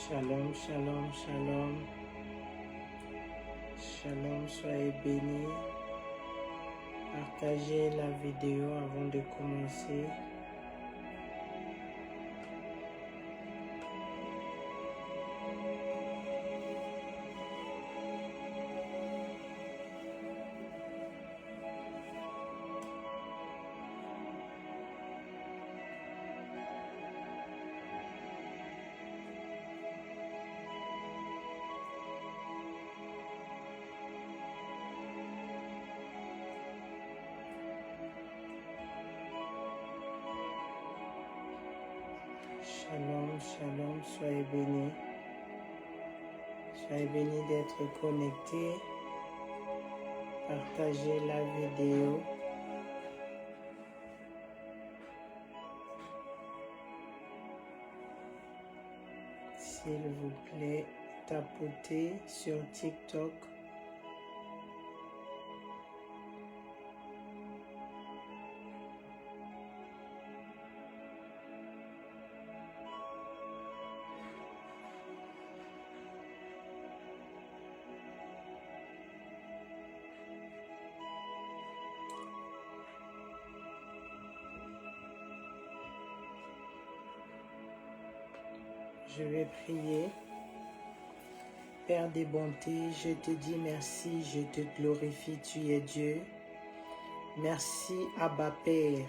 Shalom, shalom, shalom. Shalom, soyez bénis. Partagez la vidéo avant de commencer. Shalom, shalom, soyez bénis. Soyez bénis d'être connectés. Partagez la vidéo. S'il vous plaît, tapotez sur TikTok. Je vais prier. Père des bontés, je te dis merci, je te glorifie, tu es Dieu. Merci Abba Père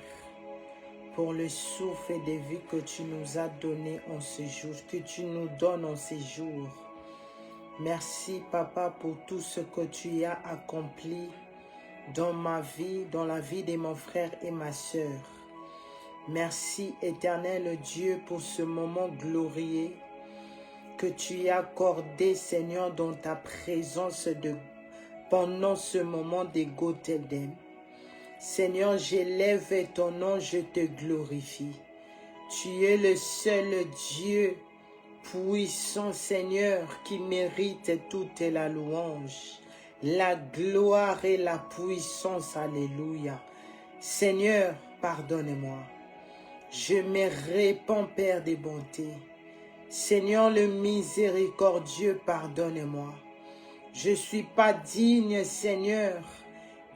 pour le souffle de vie que tu nous as donné en ce jour, que tu nous donnes en ces jours. Merci Papa pour tout ce que tu as accompli dans ma vie, dans la vie de mon frère et ma sœur. Merci éternel Dieu pour ce moment glorieux que tu as accordé Seigneur dans ta présence pendant ce moment de Gothel. Seigneur, j'élève ton nom, je te glorifie. Tu es le seul Dieu puissant Seigneur qui mérite toute la louange, la gloire et la puissance. Alléluia. Seigneur, pardonne-moi. Je me répands, Père des bontés. Seigneur le miséricordieux, pardonne-moi. Je ne suis pas digne, Seigneur,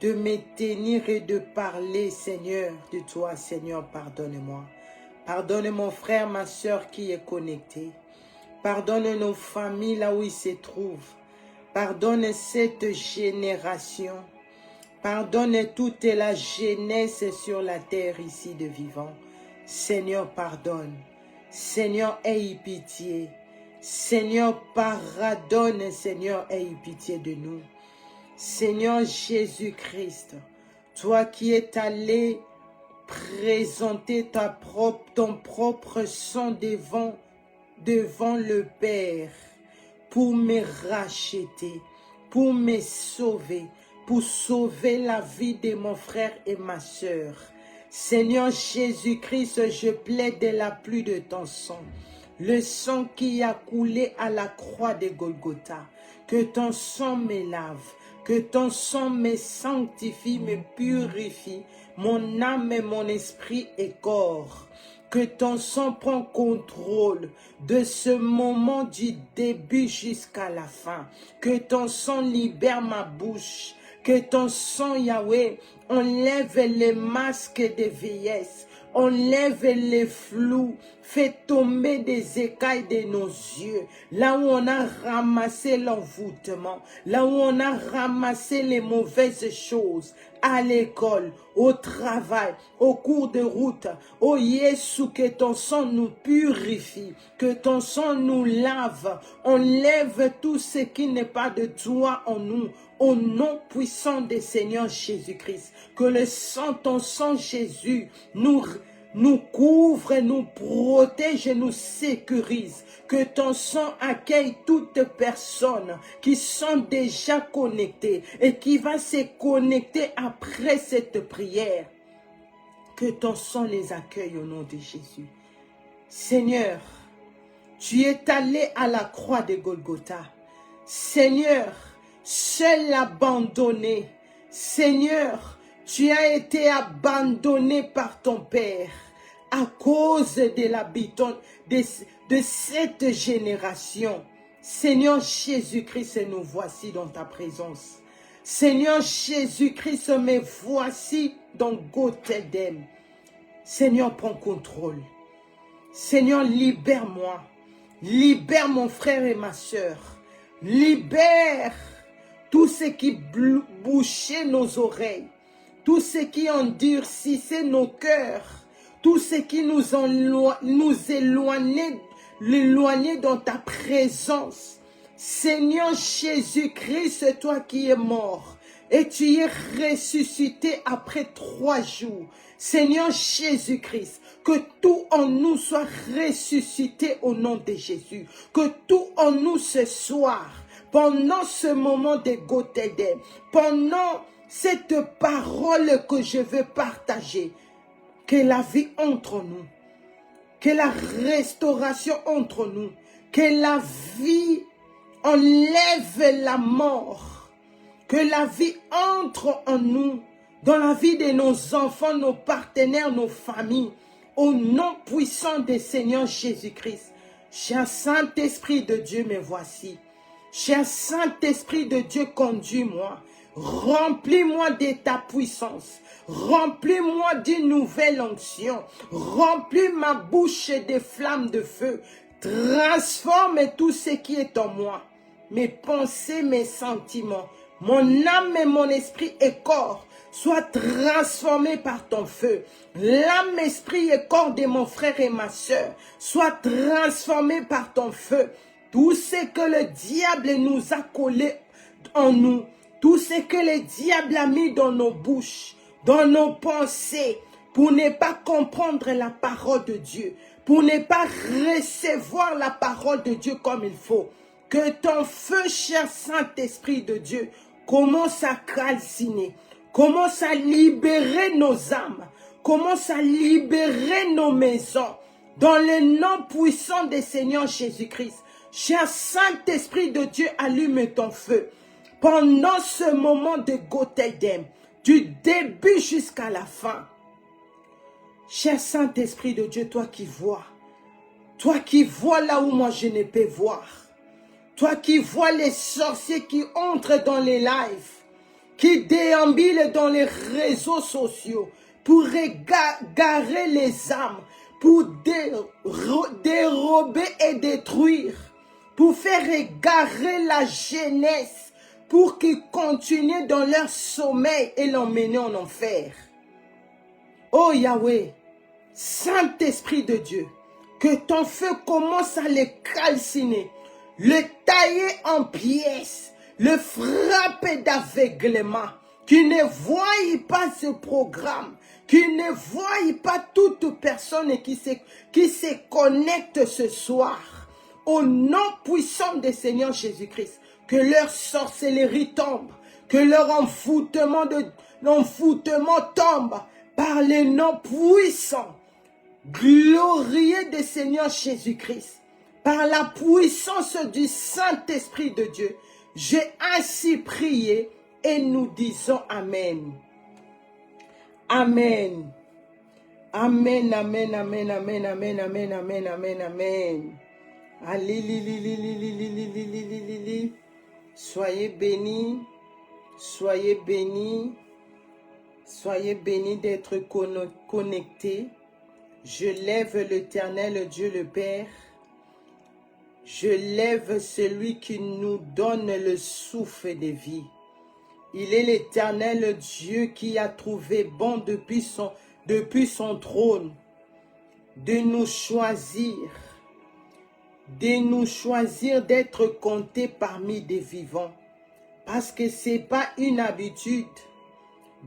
de me tenir et de parler, Seigneur, de toi, Seigneur, pardonne-moi. Pardonne mon frère, ma soeur qui est connecté. Pardonne nos familles là où ils se trouvent. Pardonne cette génération. Pardonne toute la jeunesse sur la terre ici de vivant. Seigneur, pardonne. Seigneur, aie pitié. Seigneur, pardonne. Seigneur, aie pitié de nous. Seigneur Jésus-Christ, toi qui es allé présenter ton propre sang devant le Père pour me racheter, pour me sauver, pour sauver la vie de mon frère et ma sœur. Seigneur Jésus-Christ, je plaide la pluie de ton sang, le sang qui a coulé à la croix de Golgotha. Que ton sang me lave, que ton sang me sanctifie, me purifie, mon âme, mon esprit et corps. Que ton sang prenne contrôle de ce moment du début jusqu'à la fin. Que ton sang libère ma bouche. Que ton sang, Yahweh, enlève les masques de vieillesse, enlève les flous, fais tomber des écailles de nos yeux, là où on a ramassé l'envoûtement, là où on a ramassé les mauvaises choses, à l'école, au travail, au cours de route. Oh Jésus, que ton sang nous purifie, que ton sang nous lave, enlève tout ce qui n'est pas de toi en nous, au nom puissant du Seigneur Jésus-Christ. Que le sang, ton sang Jésus, nous couvre, nous protège et nous sécurise. Que ton sang accueille toute personne qui sont déjà connectées et qui va se connecter après cette prière. Que ton sang les accueille au nom de Jésus. Seigneur, tu es allé à la croix de Golgotha. Seigneur, seul abandonné. Seigneur, tu as été abandonné par ton Père. à cause de l'habitant de cette génération. Seigneur Jésus-Christ, nous voici dans ta présence. Seigneur Jésus-Christ, me voici dans Gothedem. Seigneur, prends contrôle. Seigneur, libère-moi. Libère mon frère et ma soeur. Libère tout ce qui bouchait nos oreilles. Tout ce qui endurcissait nos cœurs. Tout ce qui nous éloignait dans ta présence. Seigneur Jésus-Christ, toi qui es mort et tu es ressuscité après 3 jours. Seigneur Jésus-Christ, que tout en nous soit ressuscité au nom de Jésus. Que tout en nous ce soir, pendant ce moment de Gothedem, pendant cette parole que je veux partager, que la vie entre nous, que la restauration entre nous, que la vie enlève la mort, que la vie entre en nous, dans la vie de nos enfants, nos partenaires, nos familles, au nom puissant du Seigneur Jésus-Christ. Cher Saint-Esprit de Dieu, me voici. Cher Saint-Esprit de Dieu, conduis-moi. Remplis-moi de ta puissance. Remplis-moi d'une nouvelle onction. Remplis ma bouche de flammes de feu. Transforme tout ce qui est en moi. Mes pensées, mes sentiments, mon âme et mon esprit et corps soient transformés par ton feu. L'âme, esprit et corps de mon frère et ma soeur soient transformés par ton feu. Tout ce que le diable nous a collé en nous, tout ce que le diable a mis dans nos bouches, dans nos pensées, pour ne pas comprendre la parole de Dieu, pour ne pas recevoir la parole de Dieu comme il faut. Que ton feu, cher Saint-Esprit de Dieu, commence à calciner, commence à libérer nos âmes, commence à libérer nos maisons, dans le nom puissant du Seigneur Jésus-Christ. Cher Saint-Esprit de Dieu, allume ton feu. Pendant ce moment de Gothedem, du début jusqu'à la fin. Cher Saint-Esprit de Dieu, toi qui vois là où moi je ne peux voir. Toi qui vois les sorciers qui entrent dans les lives, qui déambulent dans les réseaux sociaux pour égarer les âmes, pour dérober et détruire, pour faire égarer la jeunesse, pour qu'ils continuent dans leur sommeil et l'emmener en enfer. Oh Yahweh, Saint-Esprit de Dieu, que ton feu commence à les calciner, le tailler en pièces, le frapper d'aveuglement, qui ne voie pas ce programme, qui ne voie pas toute personne qui se connecte ce soir. Au nom puissant du Seigneur Jésus-Christ, que leur sorcellerie tombe, que leur envoûtement tombe par le nom puissant, glorieux du Seigneur Jésus-Christ. Par la puissance du Saint-Esprit de Dieu, j'ai ainsi prié et nous disons Amen. Amen. Amen, amen, amen, amen, amen, amen, amen, amen, amen. Allez, soyez bénis, soyez bénis, soyez bénis d'être connectés. Je lève l'Éternel Dieu le Père. Je lève celui qui nous donne le souffle de vie. Il est l'Éternel Dieu qui a trouvé bon depuis son trône de nous choisir d'être comptés parmi des vivants. Parce que ce n'est pas une habitude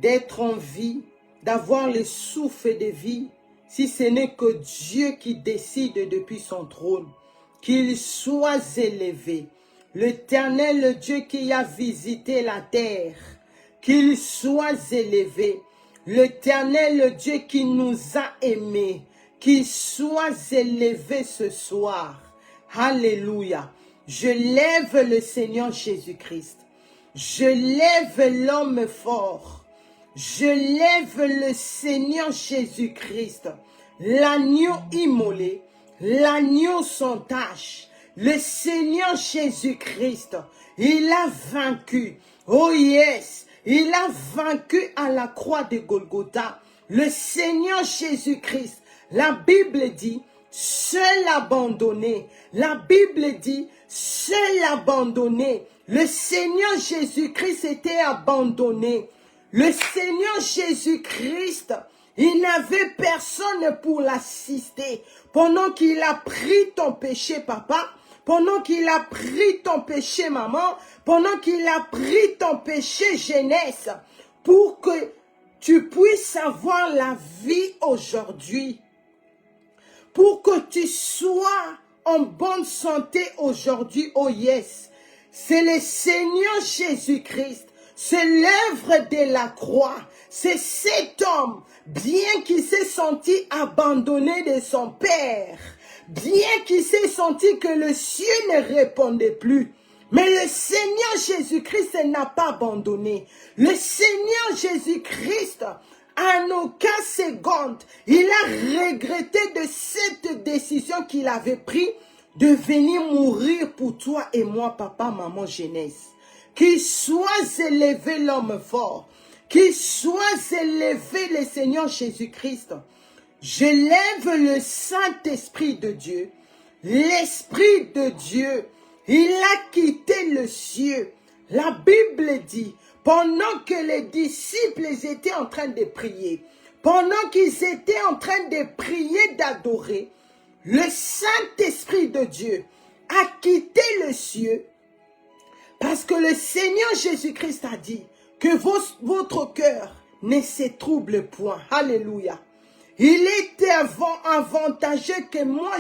d'être en vie, d'avoir le souffle de vie, si ce n'est que Dieu qui décide depuis son trône. Qu'il soit élevé, l'Éternel Dieu qui a visité la terre, qu'il soit élevé, l'Éternel Dieu qui nous a aimés, qu'il soit élevé ce soir. Alléluia. Je lève le Seigneur Jésus-Christ. Je lève l'homme fort. Je lève le Seigneur Jésus-Christ. l'agneau immolé, l'agneau sans tache, le Seigneur Jésus-Christ, il a vaincu. Oh yes, il a vaincu à la croix de Golgotha. Le Seigneur Jésus-Christ, la Bible dit, seul abandonné. La Bible dit, seul abandonné. Le Seigneur Jésus-Christ était abandonné. Le Seigneur Jésus-Christ, il n'avait personne pour l'assister. Pendant qu'il a pris ton péché, papa, pendant qu'il a pris ton péché, maman, pendant qu'il a pris ton péché, jeunesse, pour que tu puisses avoir la vie aujourd'hui, pour que tu sois en bonne santé aujourd'hui, oh yes, c'est le Seigneur Jésus-Christ, c'est l'œuvre de la croix, c'est cet homme, bien qu'il s'est senti abandonné de son Père, bien qu'il s'est senti que le ciel ne répondait plus, mais le Seigneur Jésus-Christ n'a pas abandonné. Le Seigneur Jésus-Christ, en aucun seconde, il a regretté de cette décision qu'il avait prise de venir mourir pour toi et moi, papa, maman, jeunesse. Qu'il soit élevé l'homme fort, qu'il soit élevé le Seigneur Jésus-Christ. Je lève le Saint-Esprit de Dieu, l'Esprit de Dieu. Il a quitté le ciel. La Bible dit, pendant que les disciples étaient en train de prier, pendant qu'ils étaient en train de prier, d'adorer, le Saint-Esprit de Dieu a quitté le ciel parce que le Seigneur Jésus-Christ a dit que votre cœur ne se trouble point. Alléluia. Il était avantageux que moi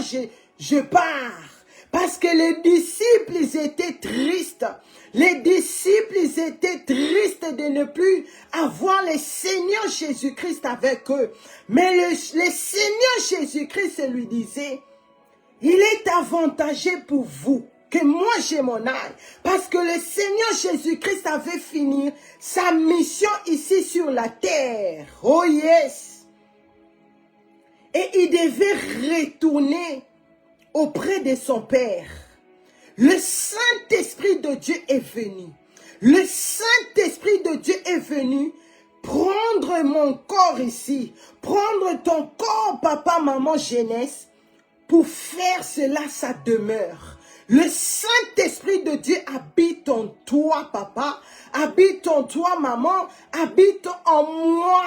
je pars. Parce que les disciples étaient tristes. Les disciples étaient tristes de ne plus avoir le Seigneur Jésus-Christ avec eux. Mais le Seigneur Jésus-Christ lui disait, il est avantageux pour vous que moi je m'en aille. Parce que le Seigneur Jésus-Christ avait fini sa mission ici sur la terre. Oh yes! Et il devait retourner auprès de son Père. Le Saint-Esprit de Dieu est venu. Le Saint-Esprit de Dieu est venu prendre mon corps ici, prendre ton corps, papa, maman, jeunesse, pour faire cela sa demeure. Le Saint-Esprit de Dieu habite en toi, papa, habite en toi, maman, habite en moi.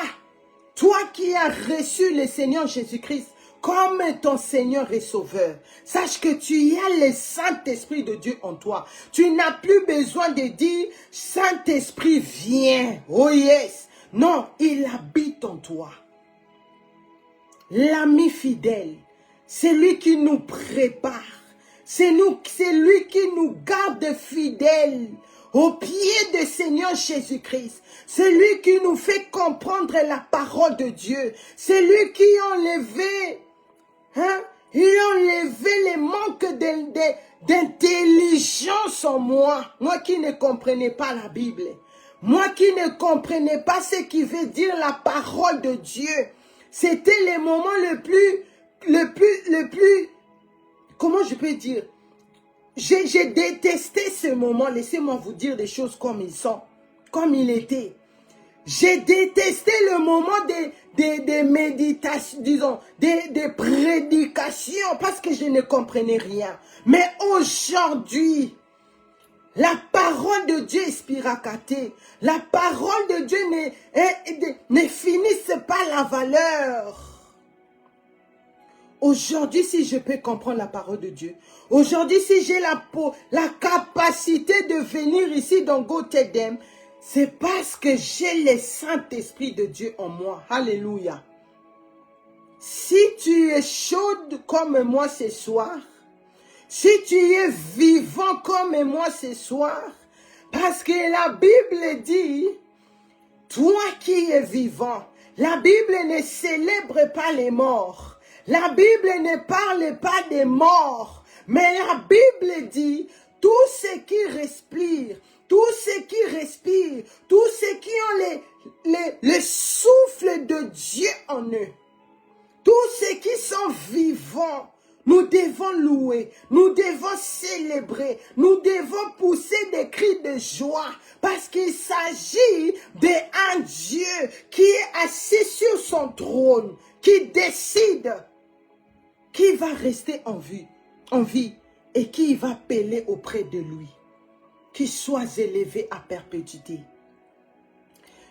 Toi qui as reçu le Seigneur Jésus-Christ comme ton Seigneur et Sauveur, sache que tu as le Saint-Esprit de Dieu en toi. Tu n'as plus besoin de dire, Saint-Esprit, viens. Oh yes. Non, il habite en toi. L'ami fidèle, c'est lui qui nous prépare. C'est lui qui nous garde fidèles au pied du Seigneur Jésus-Christ. C'est lui qui nous fait comprendre la parole de Dieu. C'est lui qui a enlevé, il a enlevé les manques d'intelligence en moi. Moi qui ne comprenais pas la Bible. Moi qui ne comprenais pas ce qui veut dire la parole de Dieu. C'était le moment le plus, comment je peux dire? J'ai détesté ce moment. Laissez-moi vous dire des choses comme ils sont, comme il était. J'ai détesté le moment des méditations, disons, des prédications, parce que je ne comprenais rien. Mais aujourd'hui, la parole de Dieu est spiracatée. La parole de Dieu ne finisse pas la valeur. Aujourd'hui, si je peux comprendre la parole de Dieu, aujourd'hui, si j'ai la capacité de venir ici dans Gothedem, c'est parce que j'ai le Saint-Esprit de Dieu en moi. Alléluia. Si tu es chaude comme moi ce soir, si tu es vivant comme moi ce soir, parce que la Bible dit, toi qui es vivant, la Bible ne célèbre pas les morts. La Bible ne parle pas des morts, mais la Bible dit, tous ceux qui respirent, tous ceux qui respirent, tous ceux qui ont le souffle de Dieu en eux, Tous ceux qui sont vivants, nous devons louer, nous devons célébrer, nous devons pousser des cris de joie parce qu'il s'agit d'un Dieu qui est assis sur son trône, qui décide qui va rester en vie et qui va appeler auprès de lui, qu'il soit élevé à perpétuité.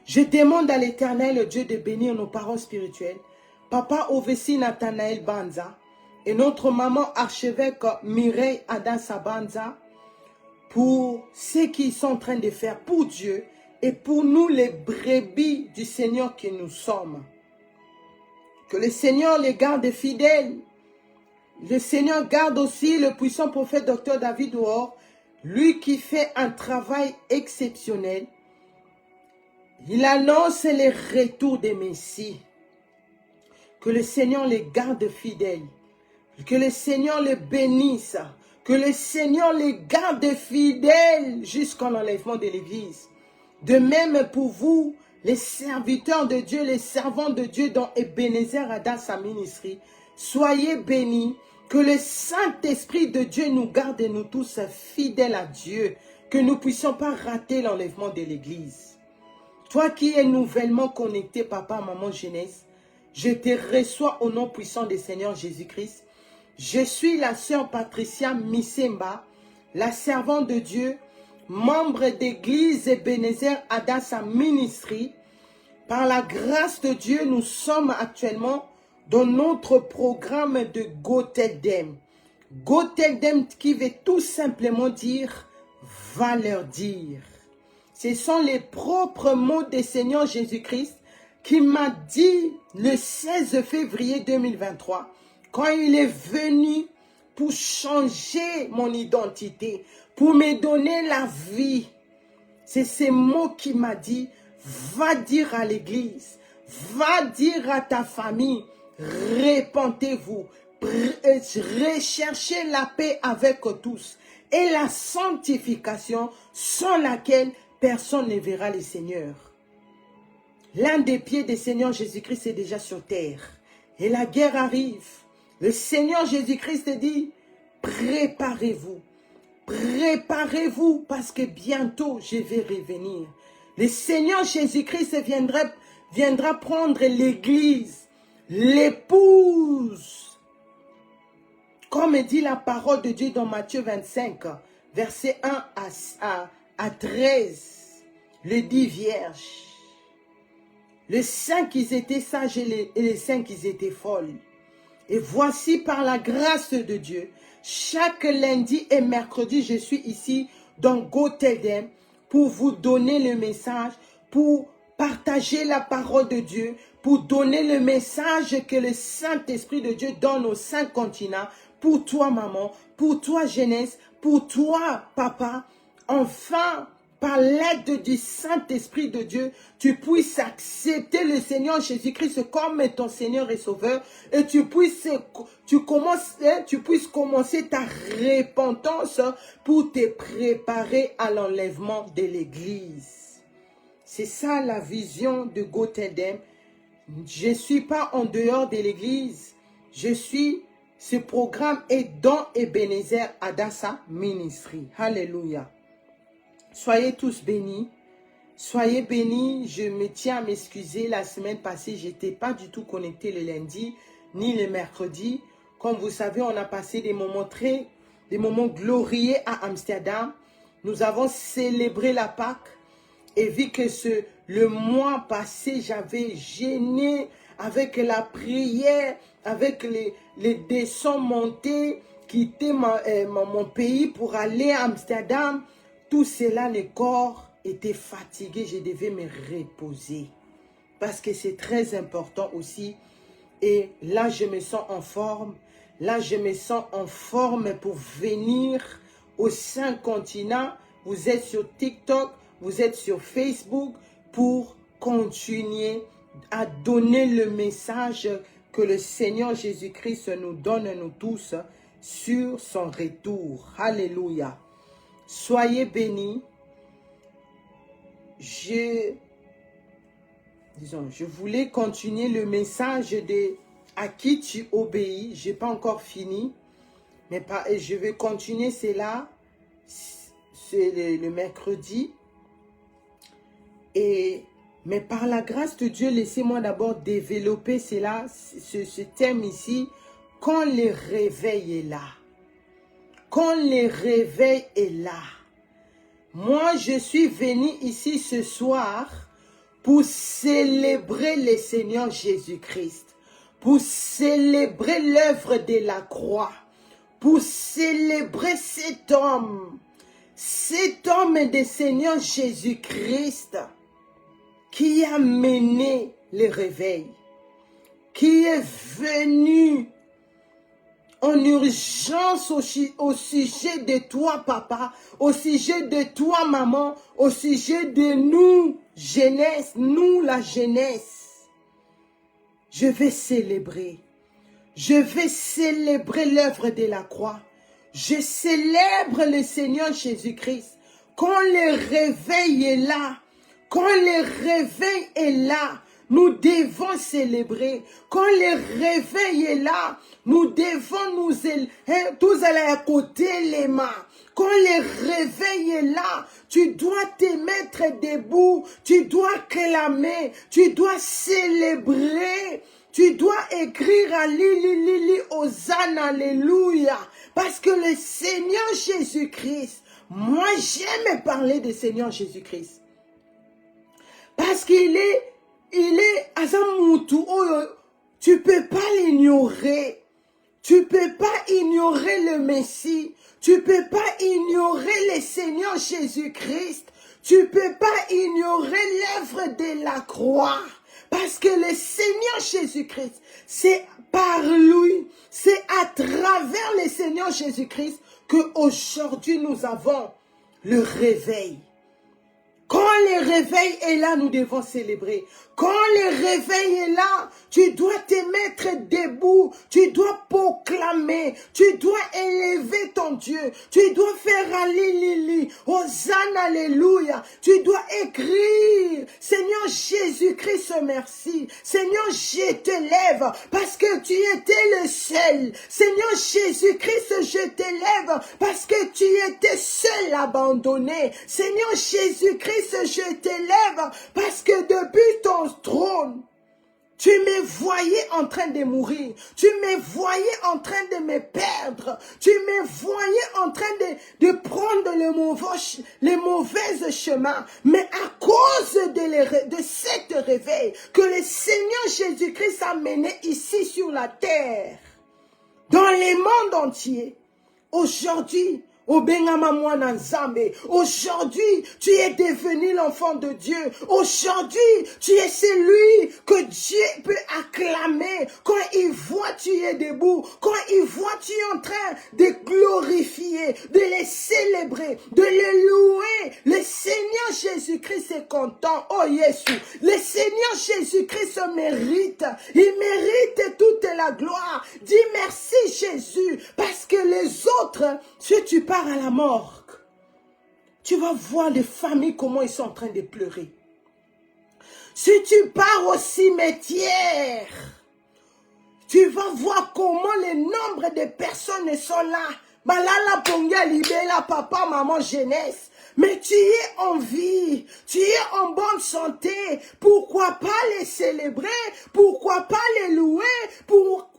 Je demande à l'Éternel Dieu de bénir nos parents spirituels, Papa Ovesi Nathanaël Banza et notre maman archevêque Mireille Adassa Banza pour ce qu'ils sont en train de faire pour Dieu et pour nous les brebis du Seigneur que nous sommes. Que le Seigneur les garde fidèles. Le Seigneur garde aussi le puissant prophète Dr David Ouor, lui qui fait un travail exceptionnel. Il annonce les retours des Messies. Que le Seigneur les garde fidèles. Que le Seigneur les bénisse. Que le Seigneur les garde fidèles jusqu'à l'enlèvement de l'Église. De même pour vous, les serviteurs de Dieu, les servants de Dieu dans Ebenezer Adassa Ministry, soyez bénis. Que le Saint-Esprit de Dieu nous garde et nous tous fidèles à Dieu. Que nous ne puissions pas rater l'enlèvement de l'Église. Toi qui es nouvellement connecté, papa, maman, jeunesse, je te reçois au nom puissant du Seigneur Jésus-Christ. Je suis la sœur Patricia Misemba, la servante de Dieu, membre d'église Ebenezer Adassa Ministry. Par la grâce de Dieu, nous sommes actuellement dans notre programme de Goteldem. Goteldem qui veut tout simplement dire « va leur dire ». Ce sont les propres mots du Seigneur Jésus-Christ qui m'a dit le 16 février 2023, quand il est venu pour changer mon identité, pour me donner la vie. C'est ces mots qu'il m'a dit, va dire à l'église, va dire à ta famille, répentez-vous, recherchez la paix avec tous et la sanctification sans laquelle personne ne verra le Seigneur. L'un des pieds du Seigneur Jésus-Christ est déjà sur terre. Et la guerre arrive. Le Seigneur Jésus-Christ dit, préparez-vous. Préparez-vous parce que bientôt je vais revenir. Le Seigneur Jésus-Christ viendra prendre l'église, l'épouse. Comme dit la parole de Dieu dans Matthieu 25, verset 1 à 13, les 10 vierges. Les 5 qui étaient sages et les 5 qui étaient folles. Et voici par la grâce de Dieu, chaque lundi et mercredi, je suis ici dans Goteldem pour vous donner le message, pour partager la parole de Dieu, pour donner le message que le Saint-Esprit de Dieu donne aux 5 continents, pour toi maman, pour toi jeunesse, pour toi papa, enfin, par l'aide du Saint-Esprit de Dieu, tu puisses accepter le Seigneur Jésus-Christ comme ton Seigneur et Sauveur et tu puisses commencer ta repentance pour te préparer à l'enlèvement de l'Église. C'est ça la vision de Goteldem. Je ne suis pas en dehors de l'Église. Ce programme est dans Ebenezer Adassa Ministry. Alléluia. Soyez tous bénis. Soyez bénis. Je me tiens à m'excuser. La semaine passée, je n'étais pas du tout connecté le lundi ni le mercredi. Comme vous savez, on a passé des moments glorieux à Amsterdam. Nous avons célébré la Pâque. Et vu que le mois passé, j'avais gêné avec la prière, avec les descentes montées, quitter mon pays pour aller à Amsterdam. Tout cela, le corps était fatigué, je devais me reposer. Parce que c'est très important aussi. Et là, je me sens en forme. Là, je me sens en forme pour venir aux 5 continents. Vous êtes sur TikTok, vous êtes sur Facebook pour continuer à donner le message que le Seigneur Jésus-Christ nous donne, nous tous, sur son retour. Alléluia. Soyez bénis. Je voulais continuer le message de à qui tu obéis. Je n'ai pas encore fini, mais je vais continuer cela. C'est le mercredi. Mais par la grâce de Dieu, laissez-moi d'abord développer cela, ce thème ici. Quand le réveil est là. Quand le réveil est là. Moi, je suis venu ici ce soir pour célébrer le Seigneur Jésus-Christ. Pour célébrer l'œuvre de la croix. Pour célébrer cet homme de Seigneur Jésus-Christ qui a mené le réveil, qui est venu en urgence au sujet de toi, papa, au sujet de toi, maman, au sujet de nous, jeunesse, nous, la jeunesse. Je vais célébrer l'œuvre de la croix. Je célèbre le Seigneur Jésus-Christ. Quand le réveil est là, nous devons célébrer. Quand le réveil est là, nous devons tous aller à côté les mains. Quand le réveil est là, tu dois te mettre debout, tu dois clamer, tu dois célébrer. Tu dois écrire à Lili, Hosanna, Alléluia. Parce que le Seigneur Jésus-Christ, moi j'aime parler du Seigneur Jésus-Christ. Parce qu'il est Azamutu, tu peux pas l'ignorer. Tu peux pas ignorer le Messie. Tu peux pas ignorer le Seigneur Jésus-Christ. Tu peux pas ignorer l'œuvre de la croix. Parce que le Seigneur Jésus-Christ, c'est par lui, c'est à travers le Seigneur Jésus-Christ qu'aujourd'hui nous avons le réveil. Quand le réveil est là, nous devons célébrer. Quand le réveil est là, tu dois te mettre debout, tu dois proclamer, tu dois élever ton Dieu, tu dois faire Alléluia, Hosanna, Alléluia, tu dois écrire, Seigneur Jésus-Christ, merci, Seigneur, je t'élève parce que tu étais le seul, Seigneur Jésus-Christ, je t'élève parce que tu étais seul abandonné, Seigneur Jésus-Christ, je t'élève parce que depuis ton trône, tu me voyais en train de mourir. Tu me voyais en train de me perdre. Tu me voyais en train de prendre les mauvais chemins. Mais à cause de cet réveil que le Seigneur Jésus-Christ a mené ici sur la terre, dans le monde entier, aujourd'hui, aujourd'hui, tu es devenu l'enfant de Dieu. Aujourd'hui, tu es celui que Dieu peut acclamer. Quand il voit tu es debout, quand il voit tu es en train de glorifier, de les célébrer, de les louer. Le Seigneur Jésus-Christ est content. Oh Jésus, le Seigneur Jésus-Christ mérite. Il mérite toute la gloire. Dis merci Jésus, parce que les autres, si tu pars à la morgue, tu vas voir les familles comment ils sont en train de pleurer. Si tu pars au cimetière, tu vas voir comment le nombre de personnes sont là. Malala ponga libela papa maman jeunesse. Mais tu es en vie, tu es en bonne santé. Pourquoi pas les célébrer? Pourquoi pas les louer?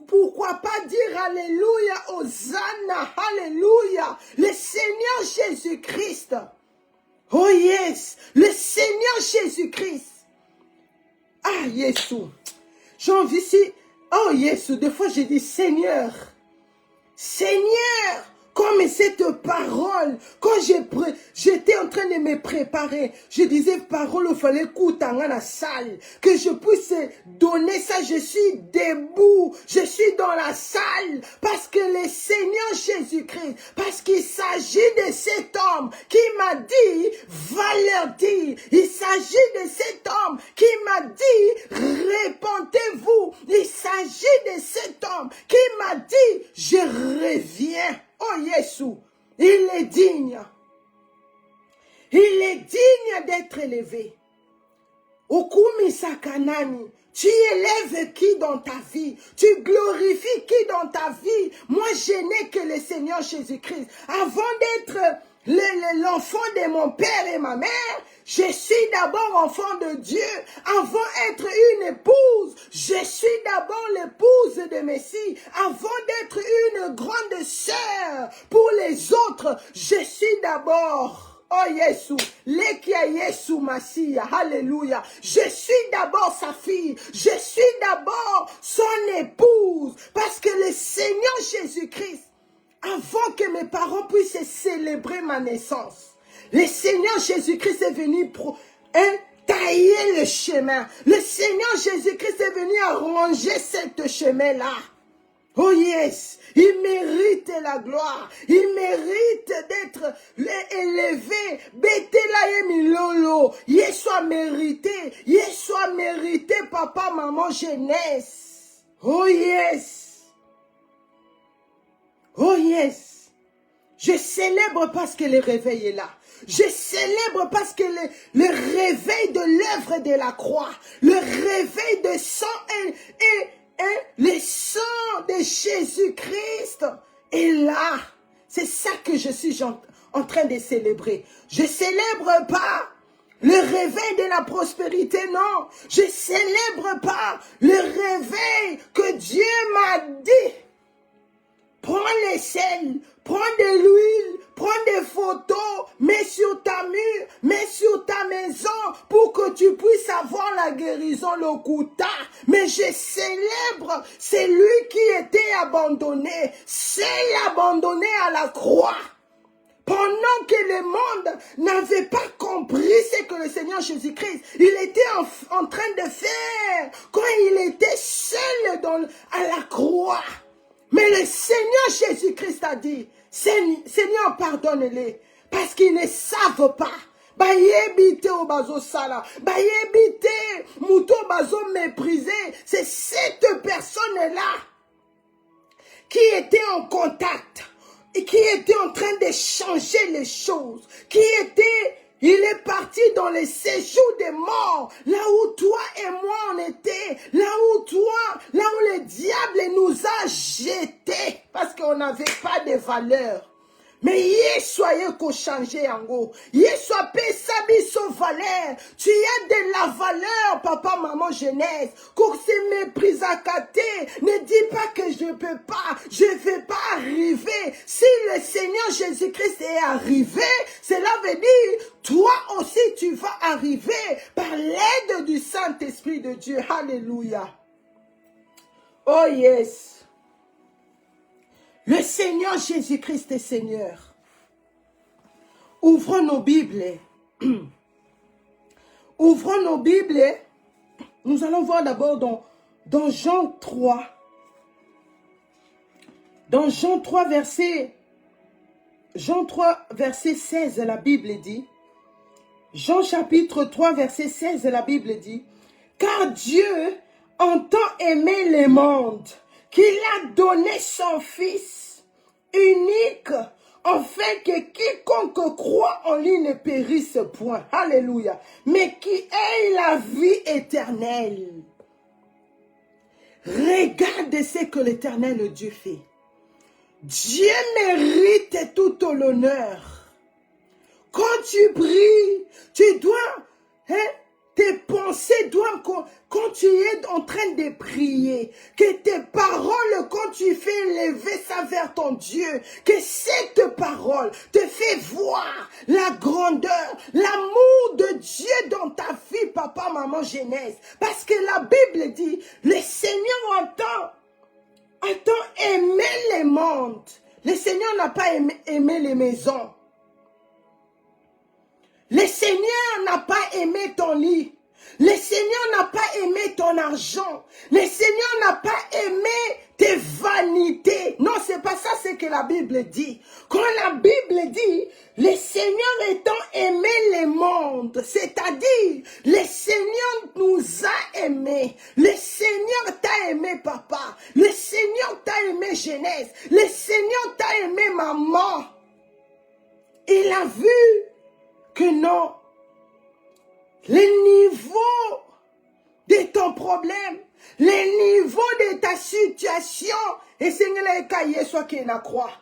Pourquoi pas dire Alléluia, Hosanna, Alléluia. Le Seigneur Jésus-Christ. Oh yes, le Seigneur Jésus-Christ. Ah, Jésus. J'ai envie ici. Oh, Jésus, des fois j'ai dit Seigneur. Seigneur, comme cette parole, quand j'étais en train de me préparer, je disais parole, il fallait écouter dans la salle, que je puisse donner ça, je suis debout, je suis dans la salle, parce que le Seigneur Jésus-Christ, parce qu'il s'agit de cet homme qui m'a dit, va leur dire, il s'agit de cet homme qui m'a dit, répentez-vous, il s'agit de cet homme qui m'a dit, je reviens. Oh Jésus, il est digne. Il est digne d'être élevé. Okumi Sakanani, Tu élèves qui dans ta vie? Tu glorifies qui dans ta vie? Moi, je n'ai que le Seigneur Jésus-Christ. Avant d'être l'enfant de mon père et ma mère, je suis d'abord enfant de Dieu. Avant d'être une épouse, je suis d'abord l'épouse de Messie. Avant d'être une grande sœur pour les autres, je suis d'abord... Oh Yesu, Lekia Yesu Masia, Alléluia. Je suis d'abord sa fille, je suis d'abord son épouse, parce que le Seigneur Jésus-Christ, avant que mes parents puissent célébrer ma naissance, le Seigneur Jésus-Christ est venu pour tailler le chemin. Le Seigneur Jésus-Christ est venu arranger ce chemin-là. Oh yes, il mérite la gloire, il mérite d'être élevé. Betelaye milolo, il soit mérité, papa, maman, jeunesse. Oh yes, oh yes. Je célèbre parce que le réveil est là. Je célèbre parce que le réveil de l'œuvre de la croix, le réveil de sang le sang de Jésus-Christ est là. C'est ça que je suis en train de célébrer. Je ne célèbre pas le réveil de la prospérité, non. Je ne célèbre pas le réveil que Dieu m'a dit. Prends les sels, prends de l'huile, prends des photos, mets sur ta mur, mets sur ta maison pour que tu puisses avoir la guérison, le Kuta. Mais je célèbre celui qui était abandonné, c'est abandonné à la croix. Pendant que le monde n'avait pas compris ce que le Seigneur Jésus-Christ, il était en train de faire quand il était seul à la croix. Mais le Seigneur Jésus-Christ a dit, Seigneur, pardonne-les, parce qu'ils ne savent pas. Bayebite au bazo sala, bayebite mouto bazo méprisé. C'est cette personne-là qui était en contact et qui était en train de changer les choses, il est parti dans les séjours des morts, là où toi et moi on était, là où le diable nous a jetés, parce qu'on n'avait pas de valeur. Mais yé soyez qu'on changeait en gros. Yé soit pesabi son valeur. Tu as de la valeur, papa, maman, jeunesse. Qu'on se méprise à côté. Ne dis pas que je ne peux pas. Je ne vais pas arriver. Si le Seigneur Jésus-Christ est arrivé, cela veut dire, toi aussi tu vas arriver par l'aide du Saint-Esprit de Dieu. Alléluia. Oh yes. Le Seigneur Jésus-Christ est Seigneur. Ouvrons nos Bibles. Ouvrons nos Bibles. Nous allons voir d'abord dans Jean 3. Dans Jean 3, verset 16, la Bible dit. Jean chapitre 3, verset 16, la Bible dit. Car Dieu entend aimer le monde, qu'il a donné son Fils unique, afin que quiconque croit en lui ne périsse point. Alléluia. Mais qui ait la vie éternelle. Regarde ce que l'Éternel Dieu fait. Dieu mérite tout l'honneur. Quand tu pries, tu dois... tes pensées doivent, quand tu es en train de prier, que tes paroles, quand tu fais lever ça vers ton Dieu, que cette parole te fait voir la grandeur, l'amour de Dieu dans ta vie, papa, maman, jeunesse. Parce que la Bible dit, le Seigneur entend aimer les mondes. Le Seigneur n'a pas aimé les maisons. Le Seigneur n'a pas aimé ton lit. Le Seigneur n'a pas aimé ton argent. Le Seigneur n'a pas aimé tes vanités. Non, c'est pas ça ce que la Bible dit. Quand la Bible dit, le Seigneur étant aimé le monde, c'est-à-dire, le Seigneur nous a aimés. Le Seigneur t'a aimé, papa. Le Seigneur t'a aimé, jeunesse. Le Seigneur t'a aimé, maman. Il a vu que non, le niveau de ton problème, le niveau de ta situation, et c'est soit qui na croix.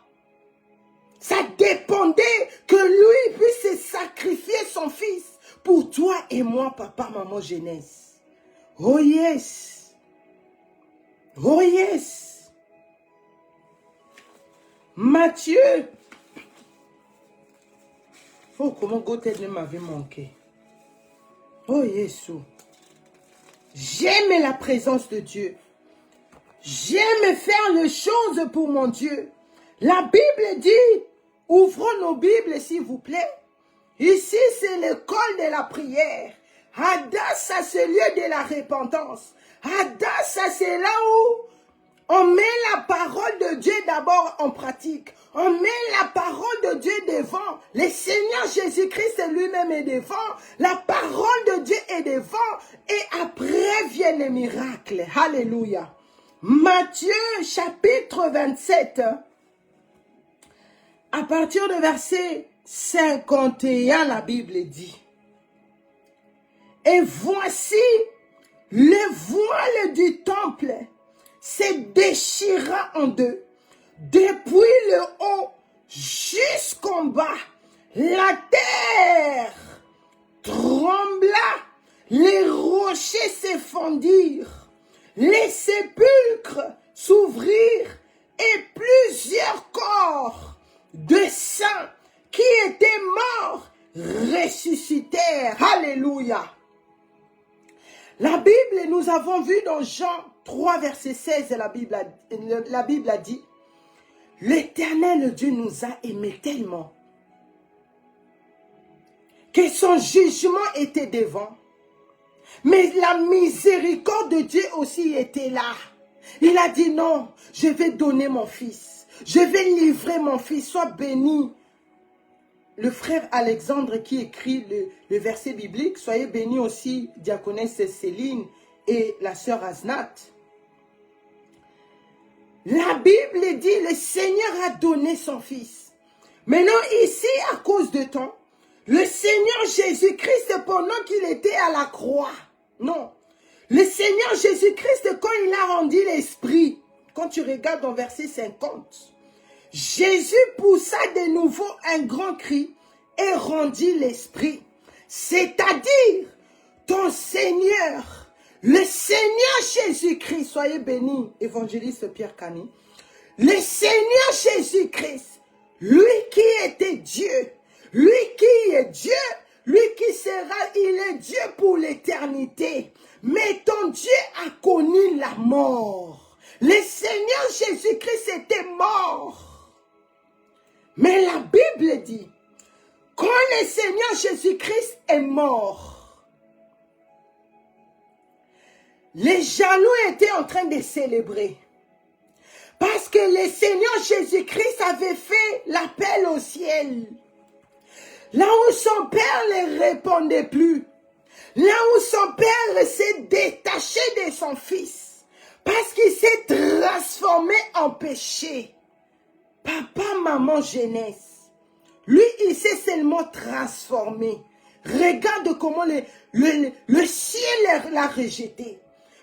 Ça dépendait que lui puisse sacrifier son fils pour toi et moi, papa, maman, jeunesse. Oh yes. Oh yes. Matthieu. Oh, comment Gauthier m'avait manqué. Oh Jésus. J'aime la présence de Dieu. J'aime faire les choses pour mon Dieu. La Bible dit, ouvrons nos Bibles s'il vous plaît. Ici, c'est l'école de la prière. Hadassah, c'est le lieu de la repentance. Hadassah, c'est là où on met la parole de Dieu d'abord en pratique. On met la parole de Dieu devant. Le Seigneur Jésus-Christ lui-même est devant. La parole de Dieu est devant. Et après viennent les miracles. Alléluia. Matthieu chapitre 27. À partir de verset 51, la Bible dit. Et voici le voile du temple se déchira en deux, depuis le haut jusqu'en bas. La terre trembla, les rochers se fondirent, les sépulcres s'ouvrirent et plusieurs corps de saints qui étaient morts ressuscitèrent. Alléluia. La Bible, nous avons vu dans Jean 3, verset 16, la Bible a dit, l'Éternel Dieu nous a aimés tellement que son jugement était devant. Mais la miséricorde de Dieu aussi était là. Il a dit non, je vais donner mon fils. Je vais livrer mon fils, sois béni. Le frère Alexandre qui écrit le verset biblique, soyez bénis aussi, diaconesse Céline et la sœur Aznat. La Bible dit, le Seigneur a donné son fils. Maintenant ici, à cause de temps, le Seigneur Jésus-Christ, pendant qu'il était à la croix, non. Le Seigneur Jésus-Christ, quand il a rendu l'esprit, quand tu regardes dans verset 50, Jésus poussa de nouveau un grand cri et rendit l'esprit. C'est-à-dire, ton Seigneur, le Seigneur Jésus-Christ, soyez bénis, évangéliste Pierre Cani, le Seigneur Jésus-Christ, lui qui était Dieu, lui qui est Dieu, lui qui sera, il est Dieu pour l'éternité. Mais ton Dieu a connu la mort. Le Seigneur Jésus-Christ était mort. Mais la Bible dit, quand le Seigneur Jésus-Christ est mort, les jaloux étaient en train de célébrer. Parce que le Seigneur Jésus-Christ avait fait l'appel au ciel. Là où son Père ne répondait plus. Là où son Père s'est détaché de son Fils. Parce qu'il s'est transformé en péché. Papa, maman, jeunesse. Lui, il s'est seulement transformé. Regarde comment le ciel l'a rejeté.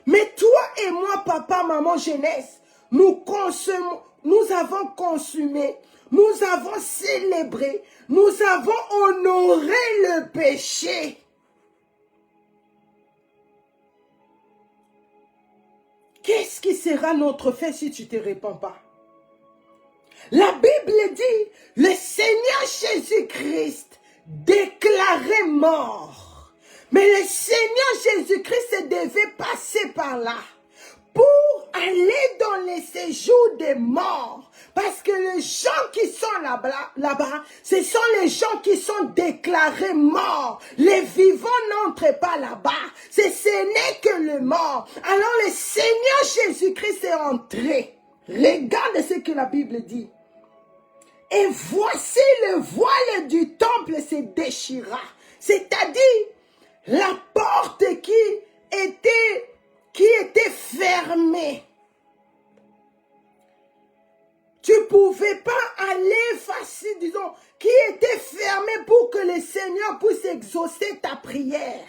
Mais toi et moi, papa, maman, jeunesse, nous avons consumé, nous avons célébré, nous avons honoré le péché. Qu'est-ce qui sera notre fait si tu ne te répands pas? La Bible dit, le Seigneur Jésus-Christ déclaré mort. Mais le Seigneur Jésus-Christ devait passer par là pour aller dans les séjours des morts. Parce que les gens qui sont là-bas, ce sont les gens qui sont déclarés morts. Les vivants n'entrent pas là-bas. Ce n'est que le mort. Alors le Seigneur Jésus-Christ est entré. Regarde ce que la Bible dit. Et voici le voile du temple se déchira. C'est-à-dire la porte qui était fermée. Tu ne pouvais pas aller facile, disons, qui était fermée pour que le Seigneur puisse exaucer ta prière.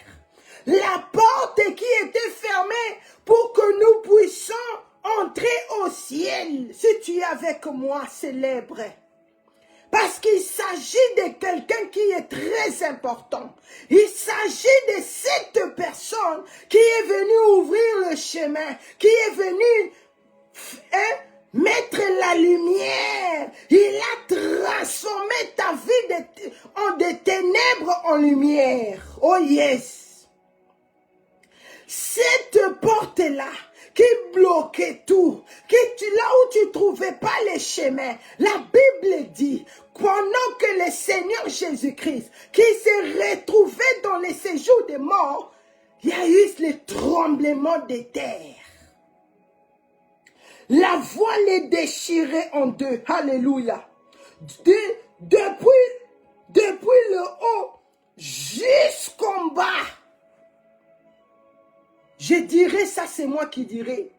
la porte qui était fermée pour que nous puissions entrer au ciel. Si tu es avec moi, célèbre. Parce qu'il s'agit de quelqu'un qui est très important. Il s'agit de cette personne qui est venue ouvrir le chemin, qui est venue mettre la lumière. Il a transformé ta vie de ténèbres en lumière. Oh yes. Cette porte-là qui bloquait tout, là où tu ne trouvais pas les chemins, la Bible dit, pendant que le Seigneur Jésus-Christ, qui s'est retrouvé dans les séjours des morts, il y a eu le tremblement des terres. La voile est déchirée en deux. Alléluia. Depuis le haut jusqu'en bas. Je dirais, ça c'est moi qui dirais.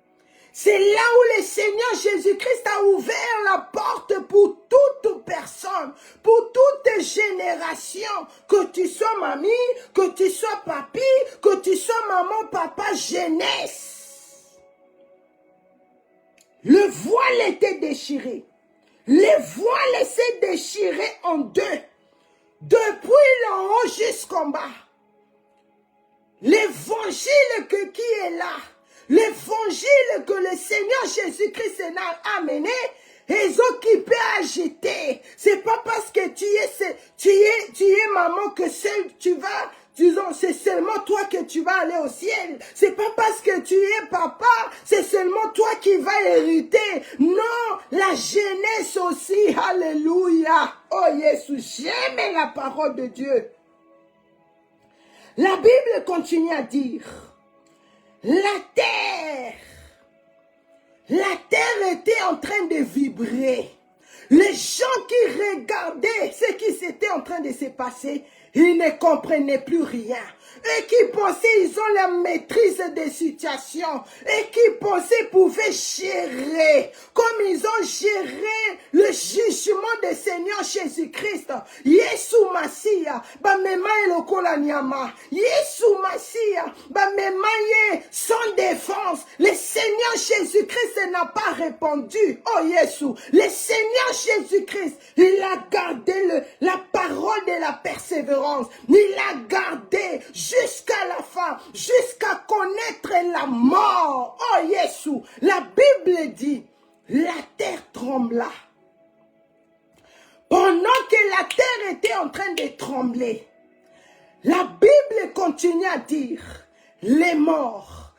C'est là où le Seigneur Jésus-Christ a ouvert la porte pour toute personne, pour toute génération, que tu sois mamie, que tu sois papi, que tu sois maman, papa, jeunesse. Le voile était déchiré. Les voiles s'est déchiré en deux. Depuis l'en haut jusqu'en bas. L'évangile qui est là. L'évangile que le Seigneur Jésus-Christ a amené. Les occupés à agiter. C'est pas parce que tu es maman que seul tu vas. Disons, c'est seulement toi que tu vas aller au ciel. C'est pas parce que tu es papa, c'est seulement toi qui vas hériter. Non, la jeunesse aussi. Alléluia. Oh Jésus, j'aime la parole de Dieu. La Bible continue à dire, la terre était en train de vibrer. Les gens qui regardaient ce qui s'était en train de se passer, ils ne comprenaient plus rien. Et qui pensaient ils ont la maîtrise des situations. Et qui pensaient pouvaient gérer. Comme ils ont géré le jugement du Seigneur Jésus-Christ. Yesu Masia. Ba mema elokola nyama. Yesu Masia. Ba mema ye sans défense. Le Seigneur Jésus-Christ n'a pas répondu. Oh Yesu. Le Seigneur Jésus-Christ, il a gardé la parole de la persévérance. Il a gardé jusqu'à la fin, jusqu'à connaître la mort. Oh Jésus, la Bible dit, la terre trembla. Pendant que la terre était en train de trembler, la Bible continue à dire, les morts,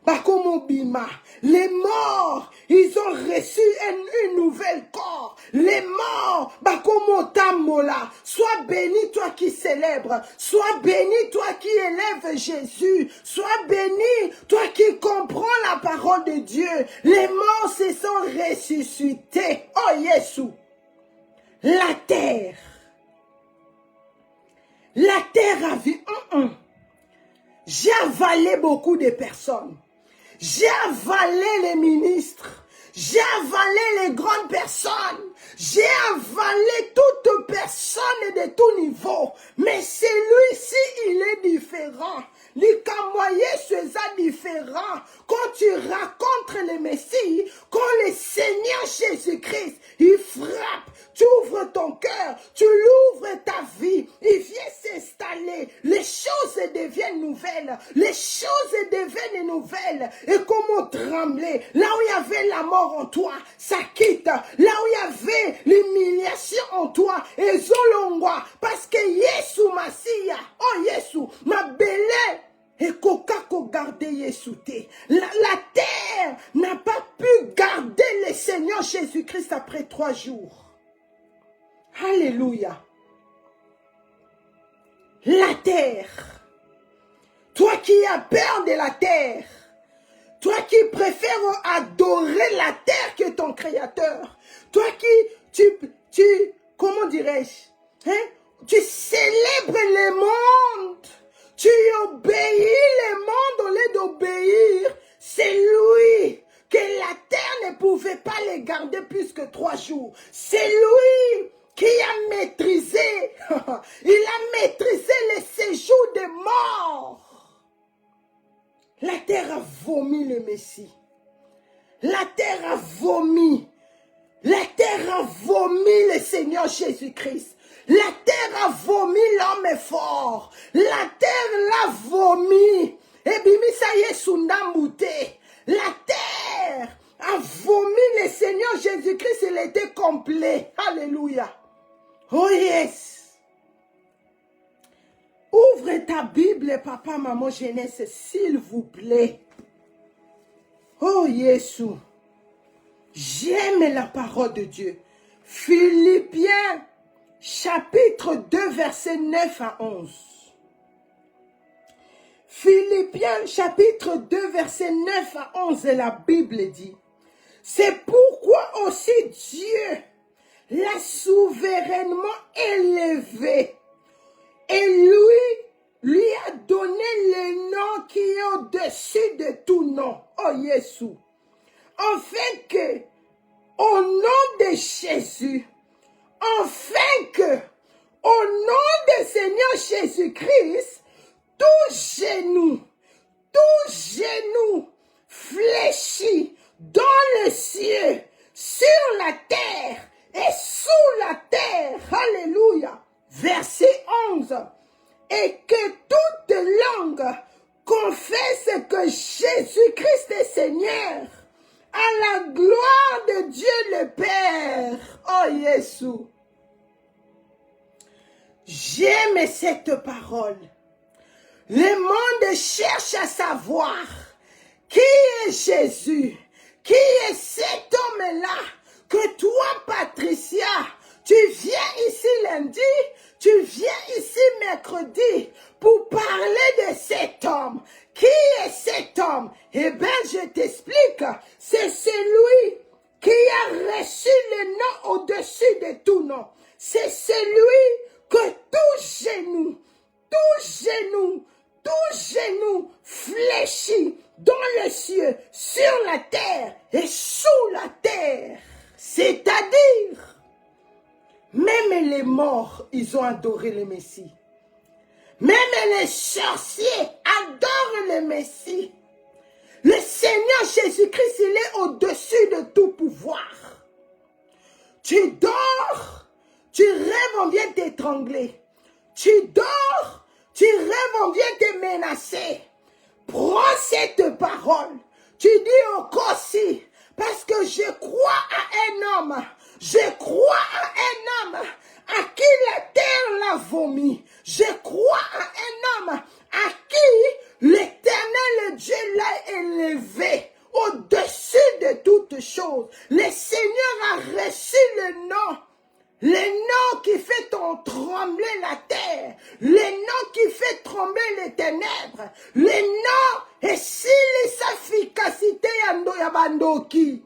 Bakomobima, les morts, ils ont reçu une nouvelle corps. Les morts, Bakomotamola, sois béni toi qui célèbres, sois béni toi qui élèves Jésus, sois béni toi qui comprends la parole de Dieu. Les morts se sont ressuscités. Oh Jésus, la terre a vu. J'ai avalé beaucoup de personnes. J'ai avalé les ministres. J'ai avalé les grandes personnes. J'ai avalé toute personne de tout niveau. Mais celui-ci, il est différent. Les camoyés, c'est différent. Quand tu rencontres le Messie, quand le Seigneur Jésus-Christ, il frappe, tu ouvres ton cœur, tu l'ouvres ta vie, il vient s'installer, les choses deviennent nouvelles, les choses deviennent nouvelles, et comment trembler, là où il y avait la mort en toi, ça quitte, là où il y avait l'humiliation en toi, et zolongwa, parce que Yesu Masia, oh Yesu, ma belle, et kokako garder Yesouté. La terre n'a pas pu garder le Seigneur Jésus-Christ après 3 jours. Alléluia. La terre. Toi qui as peur de la terre. Toi qui préfères adorer la terre que ton Créateur. Toi qui, comment dirais-je, hein? Tu célèbres le monde. Tu obéis le monde au lieu d'obéir. C'est lui que la terre ne pouvait pas les garder plus que 3 jours. C'est lui qui a maîtrisé, il a maîtrisé les séjours des morts. La terre a vomi le Messie. La terre a vomi. La terre a vomi le Seigneur Jésus-Christ. La terre a vomi l'homme fort. La terre l'a vomi. Et bimisa yesundambouté. La terre a vomi le Seigneur Jésus-Christ. Il était complet. Alléluia. Oh yes. Ouvre ta Bible, papa, maman, jeunesse, s'il vous plaît. Oh Jésus. J'aime la parole de Dieu. Philippiens, chapitre 2, versets 9 à 11. Philippiens, chapitre 2, versets 9 à 11, la Bible dit, c'est pourquoi aussi Dieu l'a souverainement élevé et lui a donné le nom qui est au-dessus de tout nom. Oh Jésus. Afin que, au nom de Jésus, afin que, au nom du Seigneur Jésus-Christ, tout genou fléchit dans le ciel, sur la terre et sous la terre. Alléluia. Verset 11. Et que toute langue confesse que Jésus-Christ est Seigneur, à la gloire de Dieu le Père. Oh Jésus. J'aime cette parole. Le monde cherche à savoir qui est Jésus, qui est cet homme-là, que toi, Patricia, tu viens ici lundi, tu viens ici mercredi pour parler de cet homme. Qui est cet homme? Eh bien, je t'explique. C'est celui qui a reçu le nom au-dessus de tout nom. C'est celui que tout genou fléchit dans le ciel, sur la terre et sous la terre. C'est-à-dire, même les morts, ils ont adoré le Messie. Même les sorciers adorent le Messie. Le Seigneur Jésus-Christ, il est au-dessus de tout pouvoir. Tu dors, tu rêves, on vient t'étrangler. Tu dors, tu rêves, on vient te menacer. Prends cette parole. Tu dis encore si, parce que je crois à un homme. Je crois à un homme à qui la terre l'a vomi. Je crois à un homme à qui l'Éternel Dieu l'a élevé au-dessus de toutes choses. Le Seigneur a reçu le nom qui fait trembler la terre, le nom qui fait trembler les ténèbres, le nom et si sa efficacité ando ya bandoki.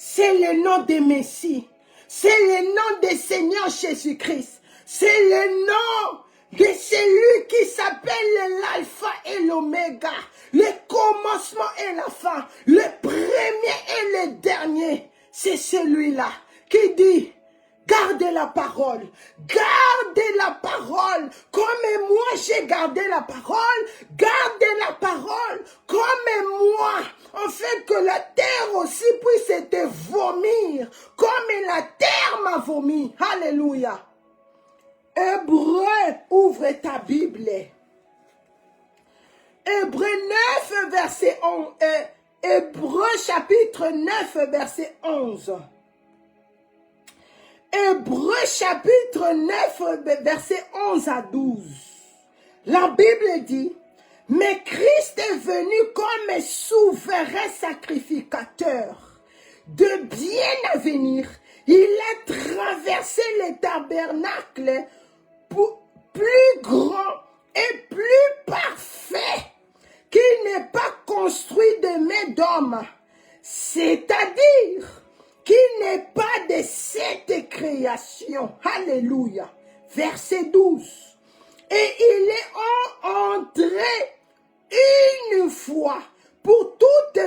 C'est le nom de Messie. C'est le nom du Seigneur Jésus-Christ. C'est le nom de celui qui s'appelle l'alpha et l'oméga. Le commencement et la fin. Le premier et le dernier. C'est celui-là qui dit, gardez la parole. Gardez la parole. Comme moi j'ai gardé la parole. Gardez la parole. Comme moi. Afin que la terre aussi puisse te vomir. Comme la terre m'a vomi. Alléluia. Hébreu, ouvre ta Bible. Hébreu 9, verset 11. Hébreu chapitre 9, verset 11. Hébreu chapitre 9, verset 11 à 12. La Bible dit, mais Christ est venu comme souverain sacrificateur de bien à venir. Il a traversé les tabernacles plus grand et plus parfait qui n'est pas construit de main d'homme, c'est-à-dire qui n'est pas de cette création. Alléluia. Verset 12. Et il est entré une fois pour toutes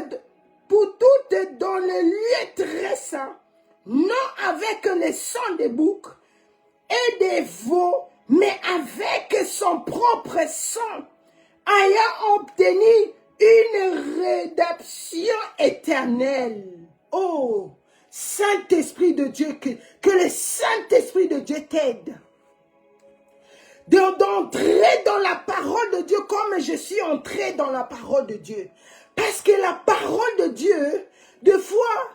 dans le lieu très saint non avec le sang des boucs et des veaux, mais avec son propre sang, ayant obtenu une rédemption éternelle. Oh, Saint-Esprit de Dieu, que le Saint-Esprit de Dieu t'aide d'entrer dans la parole de Dieu comme je suis entré dans la parole de Dieu. Parce que la parole de Dieu, des fois,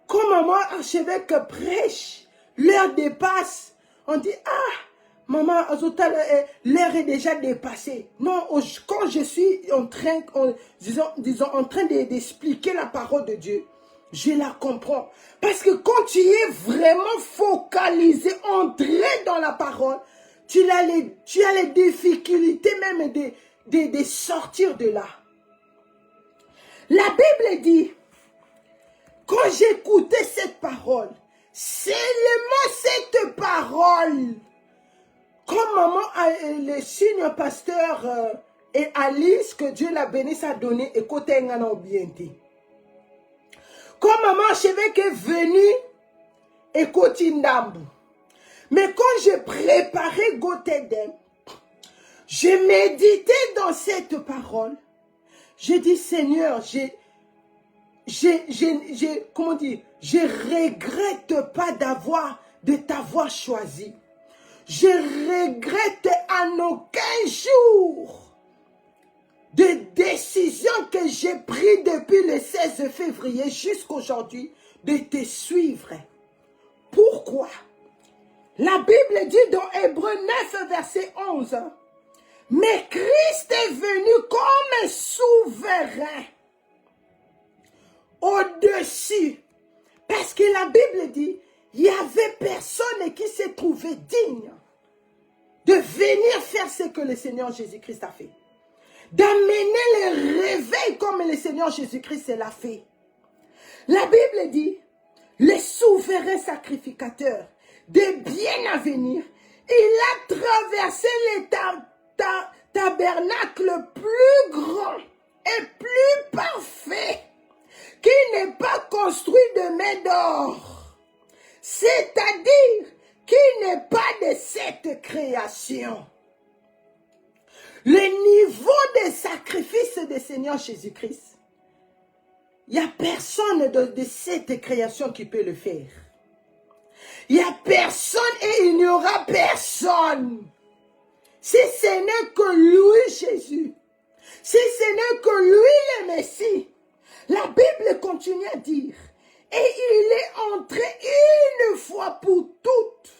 comme maman archevêque prêche, l'heure dépasse. On dit, ah, maman, l'heure est déjà dépassée. Non, quand je suis en train, disons, en train d'expliquer la parole de Dieu, je la comprends. Parce que quand tu es vraiment focalisé, entré dans la parole, tu as les difficultés même de sortir de là. La Bible dit, quand j'écoutais cette parole, seulement cette parole, comme maman, le signe pasteur et Alice, que Dieu la bénisse, a donné, écoutez, on bien dit. Comme maman archevêque est venue, écoutez, Ndambu. Mais quand je préparais Gotedem, je méditais dans cette parole. Je dis, Seigneur, comment dire, je regrette pas de t'avoir choisi. Je regrette en aucun jour de décision que j'ai prise depuis le 16 février jusqu'à aujourd'hui de te suivre. Pourquoi? La Bible dit dans Hébreux 9, verset 11, « Mais Christ est venu comme souverain au-dessus. » Parce que la Bible dit, il n'y avait personne qui s'est trouvé digne de venir faire ce que le Seigneur Jésus-Christ a fait. D'amener le réveil comme le Seigneur Jésus-Christ l'a fait. La Bible dit, le souverain sacrificateur des biens à venir, il a traversé les tabernacles plus grands et plus parfaits, qui n'est pas construit de main d'or, c'est-à-dire qui n'est pas de cette création. Le niveau de sacrifice du Seigneur Jésus-Christ, il n'y a personne de cette création qui peut le faire. Il n'y a personne et il n'y aura personne. Si ce n'est que lui, Jésus. Si ce n'est que lui, le Messie. La Bible continue à dire, et il est entré une fois pour toutes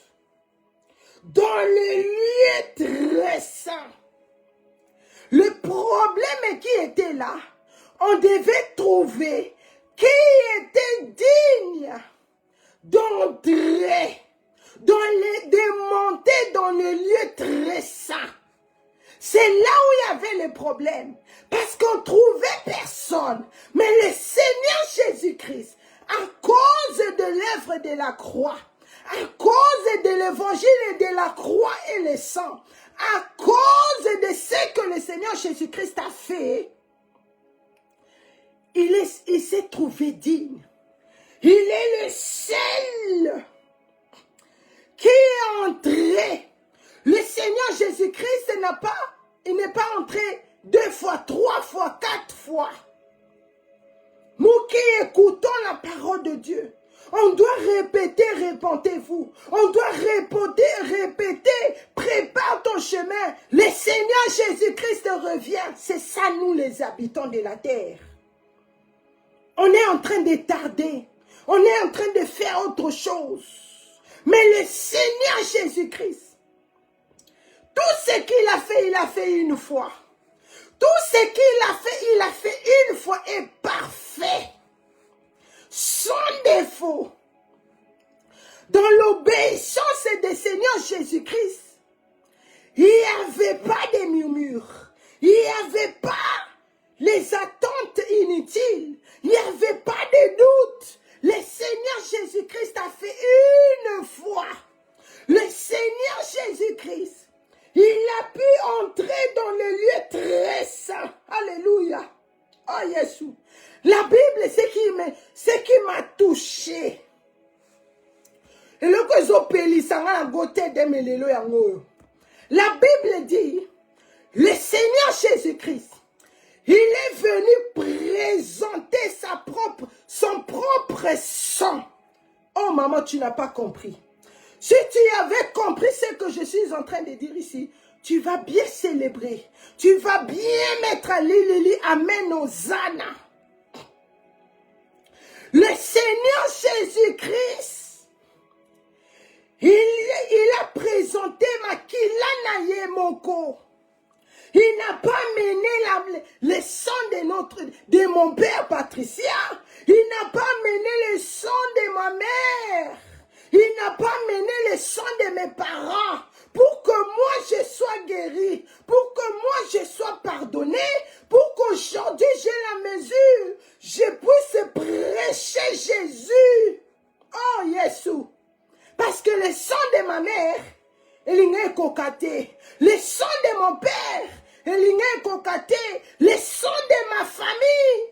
dans le lieu très saint. Le problème qui était là, on devait trouver qui était digne d'entrer, de monter dans le lieu très saint. C'est là où il y avait le problème. Parce qu'on ne trouvait personne. Mais le Seigneur Jésus-Christ, à cause de l'œuvre de la croix, à cause de l'évangile et de la croix et le sang, à cause de ce que le Seigneur Jésus-Christ a fait, il s'est trouvé digne. Il est le seul qui est entré. Le Seigneur Jésus-Christ il n'est pas entré 2 fois, 3 fois, 4 fois. Nous qui écoutons la parole de Dieu, on doit répéter, répentez-vous. On doit répéter, prépare ton chemin. Le Seigneur Jésus-Christ revient. C'est ça, nous les habitants de la terre. On est en train de tarder. On est en train de faire autre chose. Mais le Seigneur Jésus-Christ, tout ce qu'il a fait une fois. Tout ce qu'il a fait une fois est parfait. Sans défaut. Dans l'obéissance du Seigneur Jésus-Christ, il n'y avait pas de murmures. Il n'y avait pas les attentes inutiles. Il n'y avait pas de doute. Le Seigneur Jésus-Christ a fait une fois. Le Seigneur Jésus-Christ, il a pu entrer dans le lieu très saint. Alléluia. Oh Jésus. La Bible, ce qui m'a touché, La Bible dit, le Seigneur Jésus-Christ, il est venu présenter son propre sang. Oh maman, tu n'as pas compris. Si tu avais compris ce que je suis en train de dire ici, tu vas bien célébrer. Tu vas bien mettre à l'île, Amen, Hosanna. Le Seigneur Jésus-Christ, il a présenté Makila Nayemoko. Il n'a pas mené le sang de mon père Patricia. Il n'a pas mené le sang de ma mère. Il n'a pas mené le sang de mes parents. Pour que moi je sois guéri. Pour que moi je sois pardonné. Pour qu'aujourd'hui j'ai la mesure. Je puisse prêcher Jésus. Oh Jésus. Parce que le sang de ma mère, il est cocaté. Le sang de mon père, il est cocaté. Le sang de ma famille.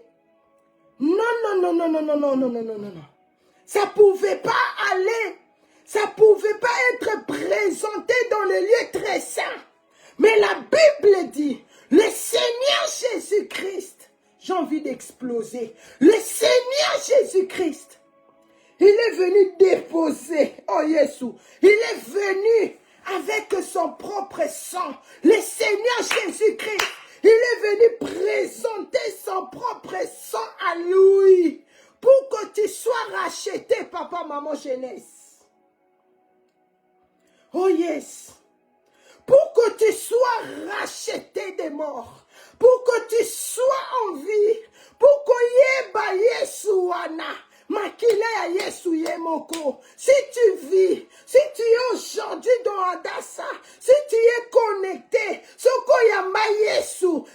Non. Ça ne pouvait pas aller. Ça ne pouvait pas être présenté dans le lieu très saint. Mais la Bible dit, le Seigneur Jésus-Christ, j'ai envie d'exploser. Le Seigneur Jésus-Christ, il est venu déposer, oh Jésus, il est venu avec son propre sang. Le Seigneur Jésus-Christ, il est venu présenter son propre sang à lui. Pour que tu sois racheté, papa, maman, jeunesse. Oh yes. Pour que tu sois racheté des morts. Pour que tu sois en vie. Pour que yeba yesuana. Makila yesu yemoko. Si tu vis, si tu es aujourd'hui dans Adassa, si tu es connecté,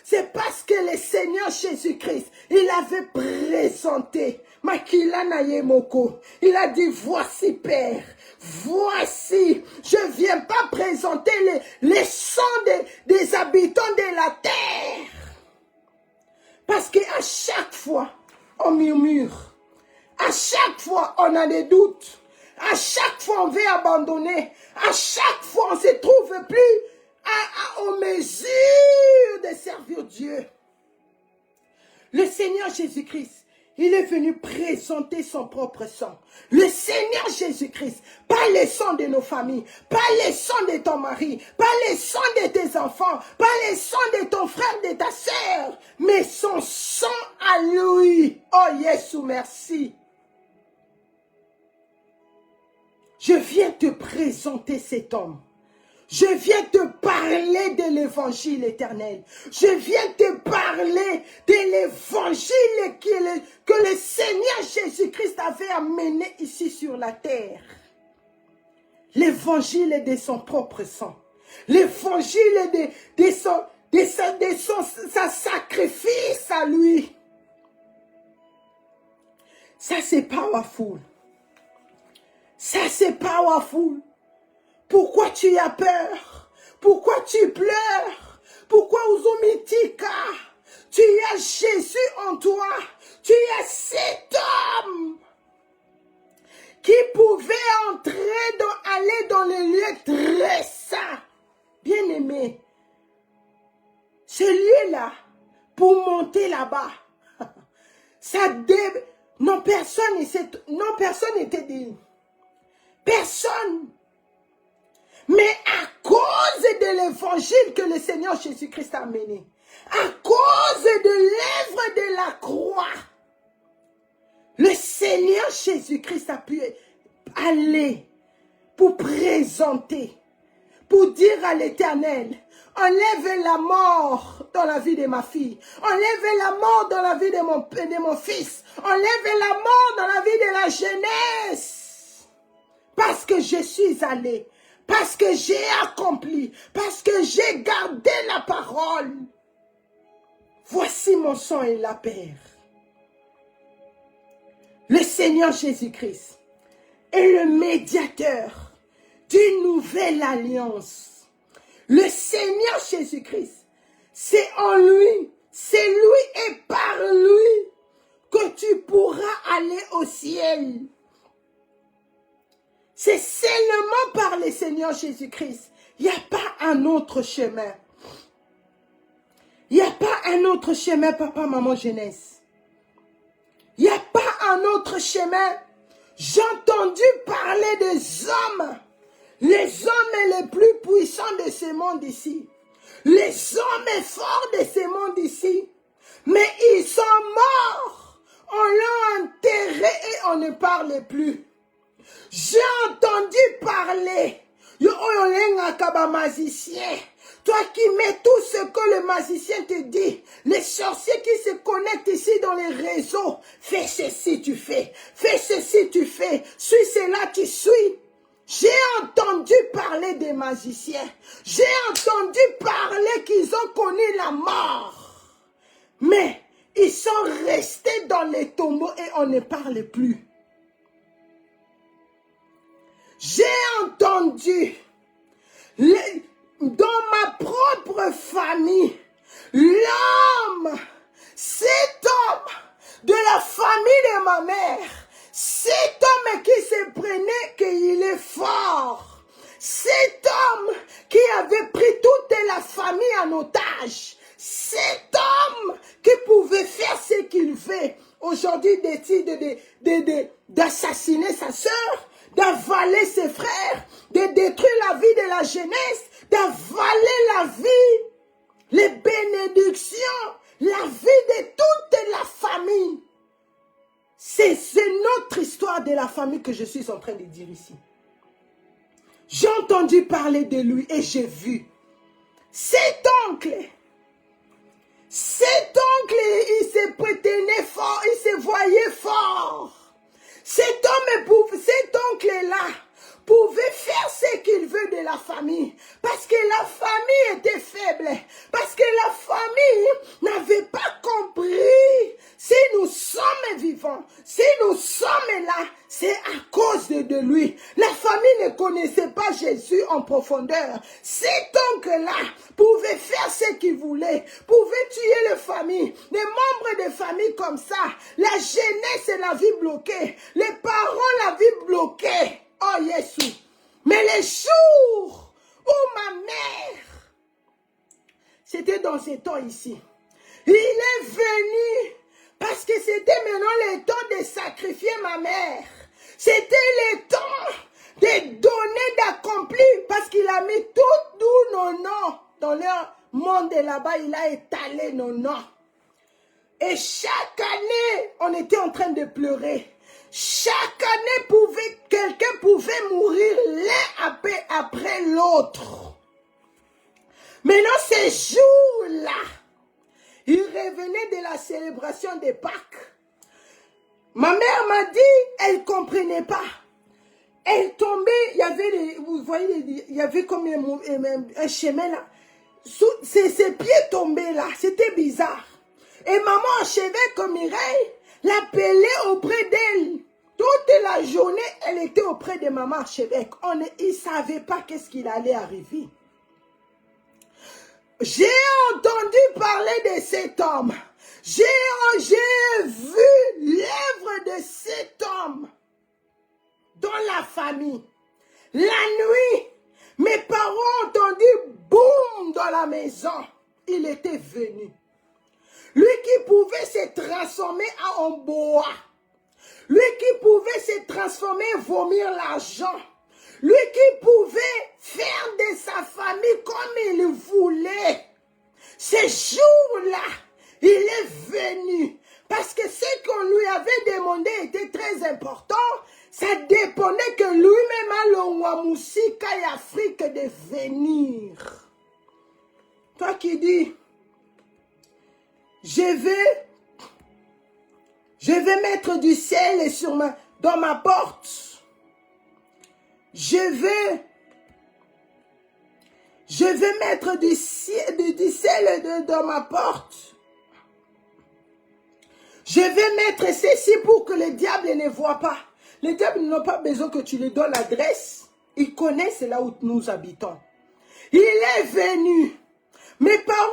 c'est parce que le Seigneur Jésus-Christ, il avait présenté Makila Nayemoko. Il a dit, voici Père, voici, je ne viens pas présenter les sangs des habitants de la terre. Parce qu'à chaque fois, on murmure. À chaque fois, on a des doutes. À chaque fois, on veut abandonner. À chaque fois, on ne se trouve plus en mesure de servir Dieu. Le Seigneur Jésus-Christ, il est venu présenter son propre sang. Le Seigneur Jésus-Christ, pas le sang de nos familles, pas le sang de ton mari, pas le sang de tes enfants, pas le sang de ton frère, de ta sœur, mais son sang à lui. Oh Jésus, merci. Je viens te présenter cet homme. Je viens te parler de l'évangile éternel. Je viens te parler de l'évangile que le Seigneur Jésus-Christ avait amené ici sur la terre. L'évangile de son propre sang. L'évangile de sa sacrifice à lui. Ça c'est powerful. Ça c'est powerful. Pourquoi tu as peur? Pourquoi tu pleures? Pourquoi Uzumitika? Tu as Jésus en toi. Tu as cet homme qui pouvait aller dans le lieu très saint. Bien-aimé, ce lieu-là, pour monter là-bas, non, personne n'était digne. Personne. Mais à cause de l'évangile que le Seigneur Jésus-Christ a mené, à cause de l'œuvre de la croix, le Seigneur Jésus-Christ a pu aller pour présenter, pour dire à l'Éternel, enlève la mort dans la vie de ma fille, enlève la mort dans la vie de mon fils, enlève la mort dans la vie de la jeunesse, parce que je suis allé. Parce que j'ai accompli, parce que j'ai gardé la parole. Voici mon sang et la Père. Le Seigneur Jésus-Christ est le médiateur d'une nouvelle alliance. Le Seigneur Jésus-Christ, c'est en lui, c'est lui et par lui que tu pourras aller au ciel. C'est seulement par le Seigneur Jésus-Christ. Il n'y a pas un autre chemin. Il n'y a pas un autre chemin, papa, maman, jeunesse. Il n'y a pas un autre chemin. J'ai entendu parler des hommes. Les hommes les plus puissants de ce monde ici. Les hommes forts de ce monde ici. Mais ils sont morts. On l'a enterré et on ne parle plus. J'ai entendu parler. Magicien. Toi qui mets tout ce que le magicien te dit. Les sorciers qui se connectent ici dans les réseaux. Fais ceci, tu fais. Fais ceci, tu fais. Suis cela, tu suis. J'ai entendu parler des magiciens. J'ai entendu parler qu'ils ont connu la mort. Mais ils sont restés dans les tombeaux et on ne parle plus. J'ai entendu dans ma propre famille, l'homme, cet homme de la famille de ma mère, cet homme qui se prenait qu'il est fort, cet homme qui avait pris toute la famille en otage, cet homme qui pouvait faire ce qu'il veut, aujourd'hui décide d'assassiner sa sœur, d'avaler ses frères, de détruire la vie de la jeunesse, d'avaler la vie, les bénédictions, la vie de toute la famille. C'est notre histoire de la famille que je suis en train de dire ici. J'ai entendu parler de lui et j'ai vu. Cet oncle, il se prétenait fort, il se voyait fort. Cet oncle-là pouvait faire ce qu'il veut de la famille. Parce que la famille était faible. Parce que la famille n'avait pas compris. Si nous sommes vivants, si nous sommes là, c'est à cause de lui. La famille ne connaissait pas Jésus en profondeur. Cet oncle-là pouvait faire ce qu'il voulait. Pouvait tuer les familles. Les membres de famille comme ça. La jeunesse et la vie bloquée. Les parents, la vie bloquée. Oh, Jésus. Mais les jours où ma mère, c'était dans ces temps ici, il est venu parce que c'était maintenant le temps de sacrifier ma mère. C'était le temps de donner, d'accomplir, parce qu'il a mis tous nos noms dans leur monde là-bas, il a étalé nos noms. Et chaque année, on était en train de pleurer. Chaque année, quelqu'un pouvait mourir l'un après l'autre. Maintenant, ces jours-là, il revenait de la célébration des Pâques. Ma mère m'a dit, elle ne comprenait pas. Elle tombait, il y avait, vous voyez, il y avait comme un chemin là. Ses pieds tombaient là, c'était bizarre. Et maman achevait comme Mireille, l'appelait auprès d'elle. Toute la journée, elle était auprès de maman Archevêque. Il ne savait pas qu'est-ce qu'il allait arriver. J'ai entendu parler de cet homme. J'ai vu l'œuvre de cet homme dans la famille. La nuit, mes parents ont entendu boum dans la maison. Il était venu. Lui qui pouvait se transformer en bois. Lui qui pouvait se transformer, vomir l'argent. Lui qui pouvait faire de sa famille comme il voulait. Ce jour-là, il est venu. Parce que ce qu'on lui avait demandé était très important. Ça dépendait que lui-même a le Wamusika et Afrique de venir. Toi qui dis, je vais mettre du sel dans ma porte. Je vais mettre du sel dans ma porte. Je vais mettre ceci pour que le diable ne voit pas. Le diable n'a pas besoin que tu lui donnes l'adresse. Il connaît c'est là où nous habitons. Il est venu. Mes parents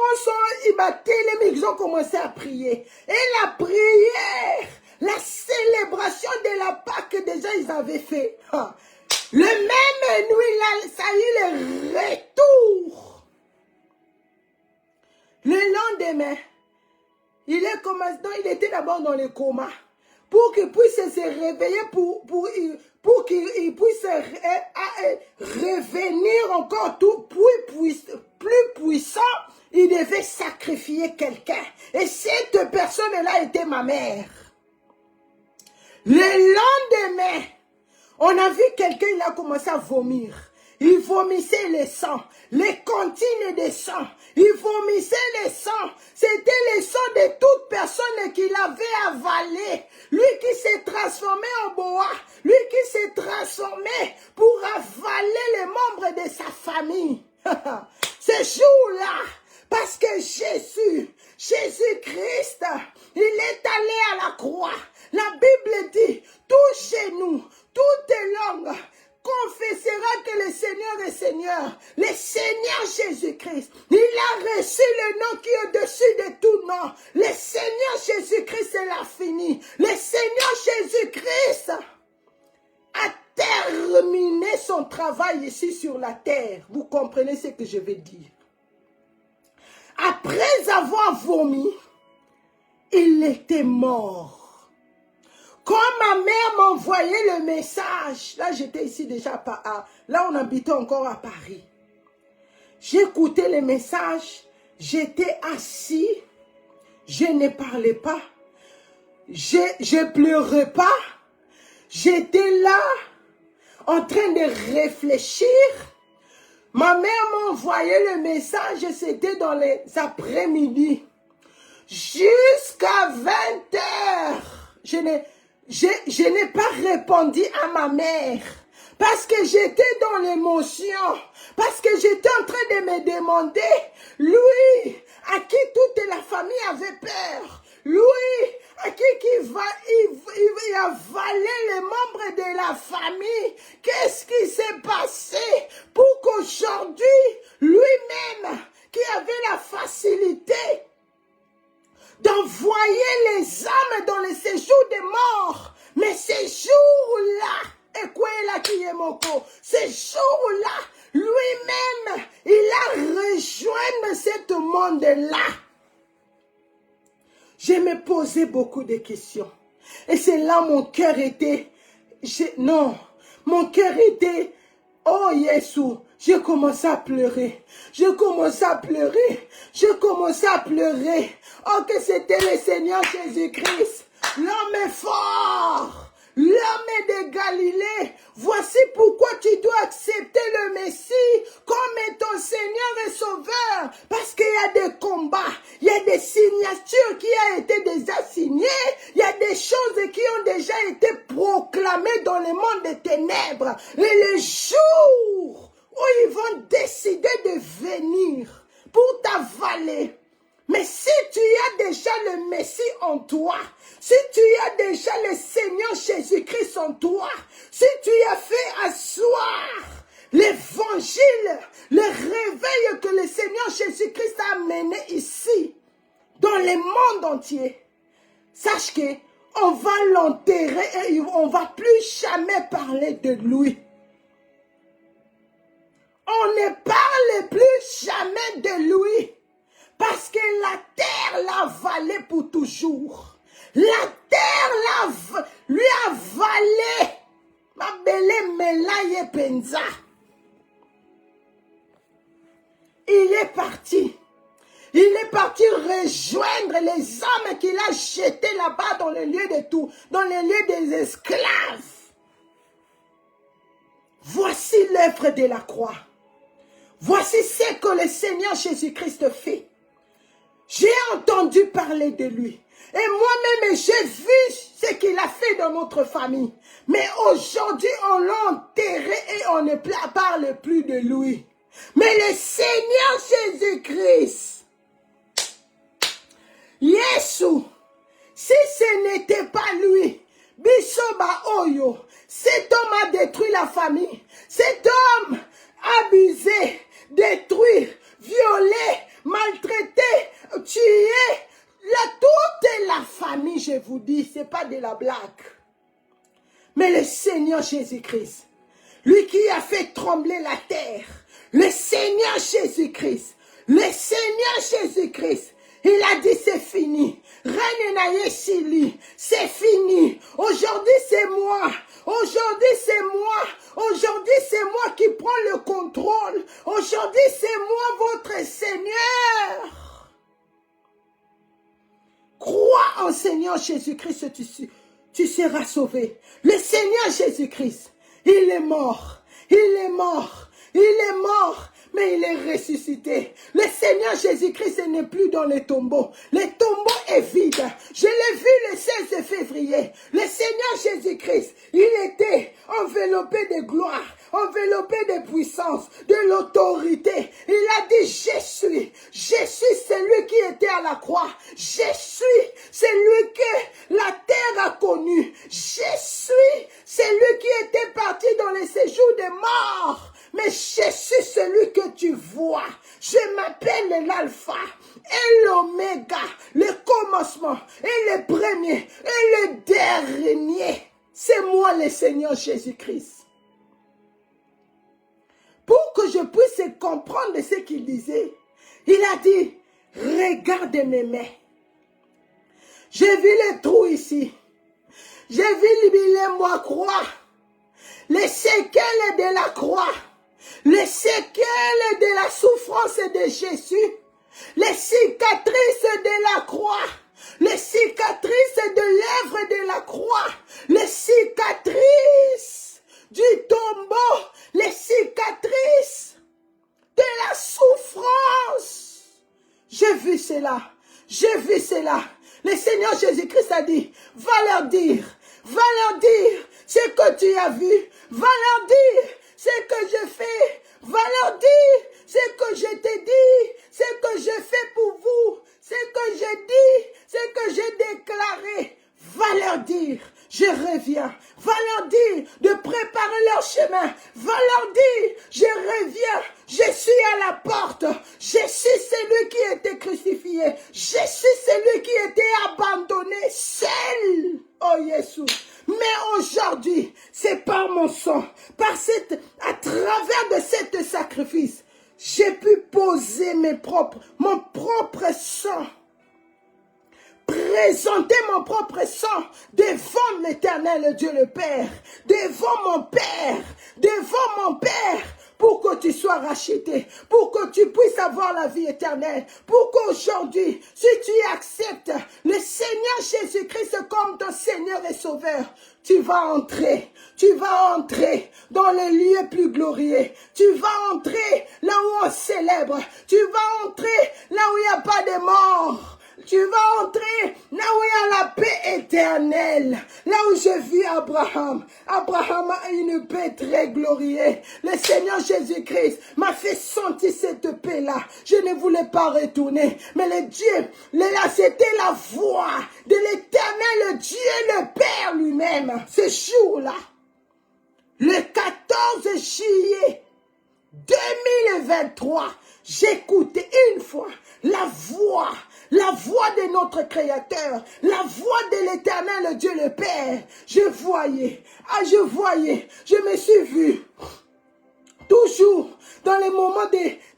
ils ont commencé à prier. Et la prière, la célébration de la Pâque, déjà ils avaient fait. Le ça y est, le retour. Le lendemain, il était d'abord dans le coma. Pour qu'il puisse se réveiller, pour qu'il puisse revenir encore plus puissant, il devait sacrifier quelqu'un. Et cette personne-là était ma mère. Le lendemain, on a vu quelqu'un, il a commencé à vomir. Il vomissait le sang, les comptines de sang. Il vomissait le sang. C'était le sang de toute personne qu'il avait avalé. Lui qui s'est transformé en boa. Lui qui s'est transformé pour avaler les membres de sa famille. Ce jour-là, parce que Jésus-Christ, il est allé à la croix. La Bible dit, tout genou, toute langue confessera que le Seigneur est Seigneur. Le Seigneur Jésus-Christ, il a reçu le nom qui est au-dessus de tout nom. Le Seigneur Jésus-Christ, c'est la fini. Le Seigneur Jésus-Christ a terminé son travail ici sur la terre. Vous comprenez ce que je veux dire? Après avoir vomi, il était mort. Quand ma mère m'envoyait le message, là j'étais ici déjà, là on habitait encore à Paris. J'écoutais le message, j'étais assis, je ne parlais pas, je pleurais pas, j'étais là en train de réfléchir. Ma mère m'envoyait le message, c'était dans les après-midi. Jusqu'à 20 heures, je n'ai pas répondu à ma mère. Parce que j'étais dans l'émotion. Parce que j'étais en train de me demander, lui, à qui toute la famille avait peur. Lui, à qui il avalait les membres de la famille. Qu'est-ce qui s'est passé pour qu'aujourd'hui, lui-même, qui avait la facilité d'envoyer les âmes dans le séjour des morts. Mais ce jour-là, et quoi est là qui est mon corps? Ce jour-là, lui-même, il a rejoint ce monde-là. Je me posais beaucoup de questions. Et c'est là mon cœur était... mon cœur était... Oh, Jésus, j'ai commencé à pleurer. Je commençais à pleurer. Oh, que c'était le Seigneur Jésus-Christ. L'homme est fort. L'homme de Galilée. Voici pourquoi tu dois accepter le Messie comme ton Seigneur et Sauveur. Parce qu'il y a des combats. Il y a des signatures qui ont été déjà signées. Il y a des choses qui ont déjà été proclamées dans le monde des ténèbres. Et le jour où ils vont décider de venir pour t'avaler. Mais si tu as déjà le Messie en toi, si tu as déjà le Seigneur Jésus-Christ en toi, si tu as fait asseoir l'évangile, le réveil que le Seigneur Jésus-Christ a amené ici, dans le monde entier, sache que on va l'enterrer et on ne va plus jamais parler de lui. On ne parle plus jamais de lui. Parce que la terre l'a avalé pour toujours. La terre lui a avalé. Ma belle Melaye Penza. Il est parti. Il est parti rejoindre les âmes qu'il a jetées là-bas dans le lieu de tout, dans le lieu des esclaves. Voici l'œuvre de la croix. Voici ce que le Seigneur Jésus-Christ fait. J'ai entendu parler de lui. Et moi-même, j'ai vu ce qu'il a fait dans notre famille. Mais aujourd'hui, on l'a enterré et on ne parle plus de lui. Mais le Seigneur Jésus-Christ, Yesu, si ce n'était pas lui, Bisoba Oyo, cet homme a détruit la famille. Cet homme a abusé, détruit, violé, maltraité, tué, toute la famille, je vous dis, ce n'est pas de la blague. Mais le Seigneur Jésus-Christ, lui qui a fait trembler la terre, le Seigneur Jésus-Christ, le Seigneur Jésus-Christ, il a dit c'est fini. Reine Naïe, c'est fini. Aujourd'hui c'est moi. Aujourd'hui c'est moi. Aujourd'hui c'est moi qui prends le contrôle. Aujourd'hui c'est moi votre Seigneur. Crois en Seigneur Jésus-Christ, tu seras sauvé. Le Seigneur Jésus-Christ, il est mort. Il est mort. Il est mort. Mais il est ressuscité. Le Seigneur Jésus-Christ n'est plus dans le tombeau. Le tombeau est vide. Je l'ai vu le 16 février. Le Seigneur Jésus-Christ, il était enveloppé de gloire, enveloppé de puissance, de l'autorité. Il a dit, je suis celui qui était à la croix. Je suis celui que la terre a connu. Je suis celui qui était parti dans les séjours des morts. Mais je suis celui que tu vois. Je m'appelle l'alpha et l'oméga, le commencement et le premier et le dernier. C'est moi le Seigneur Jésus-Christ. Pour que je puisse comprendre ce qu'il disait, il a dit, regarde mes mains. J'ai vu les trous ici. J'ai vu les croix. Les séquelles de la croix. Les séquelles de la souffrance de Jésus, les cicatrices de la croix, les cicatrices de l'œuvre de la croix, les cicatrices du tombeau, les cicatrices de la souffrance. J'ai vu cela, j'ai vu cela. Le Seigneur Jésus-Christ a dit, va leur dire ce que tu as vu, va leur dire ce que je fais, va leur dire ce que je t'ai dit, ce que je fais pour vous, ce que je dis, ce que j'ai déclaré. Va leur dire, je reviens. Va leur dire de préparer leur chemin. Va leur dire, je reviens. Je suis à la porte. Je suis celui qui était crucifié. Je suis celui qui était abandonné seul. Oh Jésus. Mais aujourd'hui, c'est par mon sang, à travers de cet sacrifice, j'ai pu poser mon propre sang, présenter mon propre sang devant l'Éternel Dieu le Père, devant mon Père, pour que tu sois racheté, pour que tu puisses avoir la vie éternelle, pour qu'aujourd'hui, si tu acceptes le Seigneur Jésus-Christ comme ton Seigneur et Sauveur, tu vas entrer dans les lieux plus glorieux, tu vas entrer là où on célèbre, tu vas entrer là où il n'y a pas de mort. Tu vas entrer là où il y a la paix éternelle. Là où je vis Abraham. Abraham a une paix très glorieuse. Le Seigneur Jésus-Christ m'a fait sentir cette paix-là. Je ne voulais pas retourner. Mais le Dieu, là, c'était la voix de l'Éternel Dieu, le Père lui-même. Ce jour-là, le 14 juillet 2023, j'écoutais une fois la voix de notre Créateur, la voix de l'Éternel Dieu le Père. Je voyais, je me suis vu. Toujours dans les moments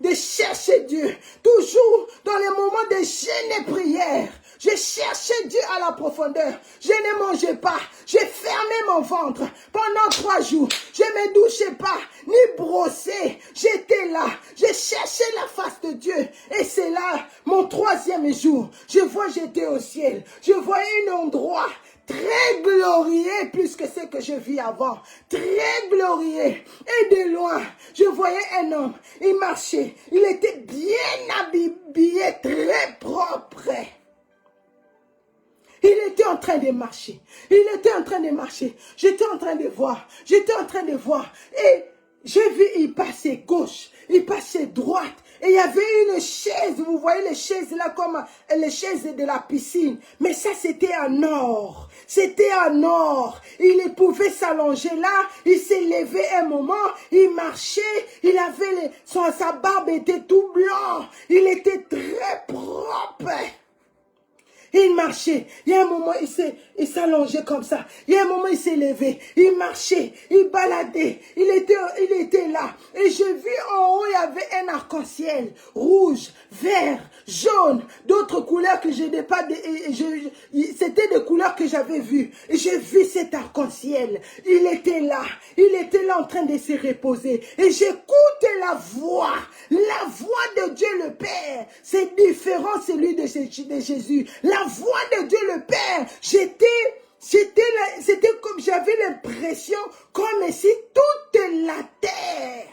de chercher Dieu, toujours dans les moments de jeûne et prière, je cherchais Dieu à la profondeur. Je ne mangeais pas, j'ai fermé mon ventre pendant 3 jours. Je ne me douchais pas, ni brossé. J'étais là, je cherchais la face de Dieu. Et c'est là, mon 3e jour, j'étais au ciel. Je voyais un endroit très glorieux plus que ce que je vis avant. Très glorieux. Et de loin, je voyais un homme. Il marchait. Il était bien habillé, très propre. Il était en train de marcher. J'étais en train de voir. Et j'ai vu, il passait gauche, il passait droite. Et il y avait une chaise, vous voyez les chaises là comme les chaises de la piscine. Mais ça c'était en or. Il pouvait s'allonger là, il s'est levé un moment, il marchait, il avait sa barbe était tout blanc. Il était très propre. Il marchait. Il y a un moment, il s'allongeait comme ça. Il y a un moment, il s'est levé. Il marchait. Il baladait. Il était là. Et j'ai vu en haut, il y avait un arc-en-ciel. Rouge, vert, jaune. D'autres couleurs que je n'ai pas... C'était des couleurs que j'avais vues. Et j'ai vu cet arc-en-ciel. Il était là. Il était là en train de se reposer. Et j'écoutais la voix de Dieu le Père. C'est différent celui de Jésus. La voix de Dieu le Père. C'était comme j'avais l'impression comme si toute la terre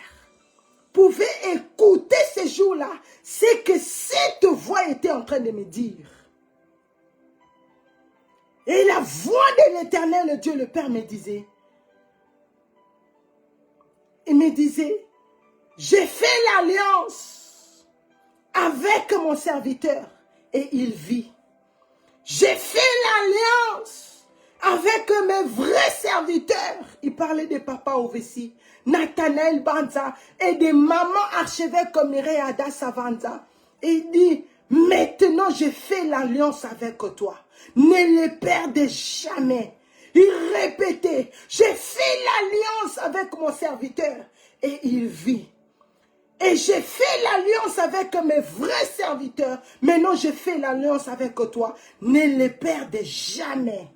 pouvait écouter ce jour-là. C'est que cette voix était en train de me dire. Et la voix de l'Éternel, Dieu le Père me disait. Il me disait, j'ai fait l'alliance avec mon serviteur et il vit. J'ai fait l'alliance avec mes vrais serviteurs. Il parlait de papa Ovesi, Nathanaël Banza et de maman archevêque Mireille Ada Savanza. Et il dit, maintenant j'ai fait l'alliance avec toi. Ne le perdez jamais. Il répétait, j'ai fait l'alliance avec mon serviteur et il vit. Et j'ai fait l'alliance avec mes vrais serviteurs. Maintenant, j'ai fait l'alliance avec toi. Ne le perdez jamais.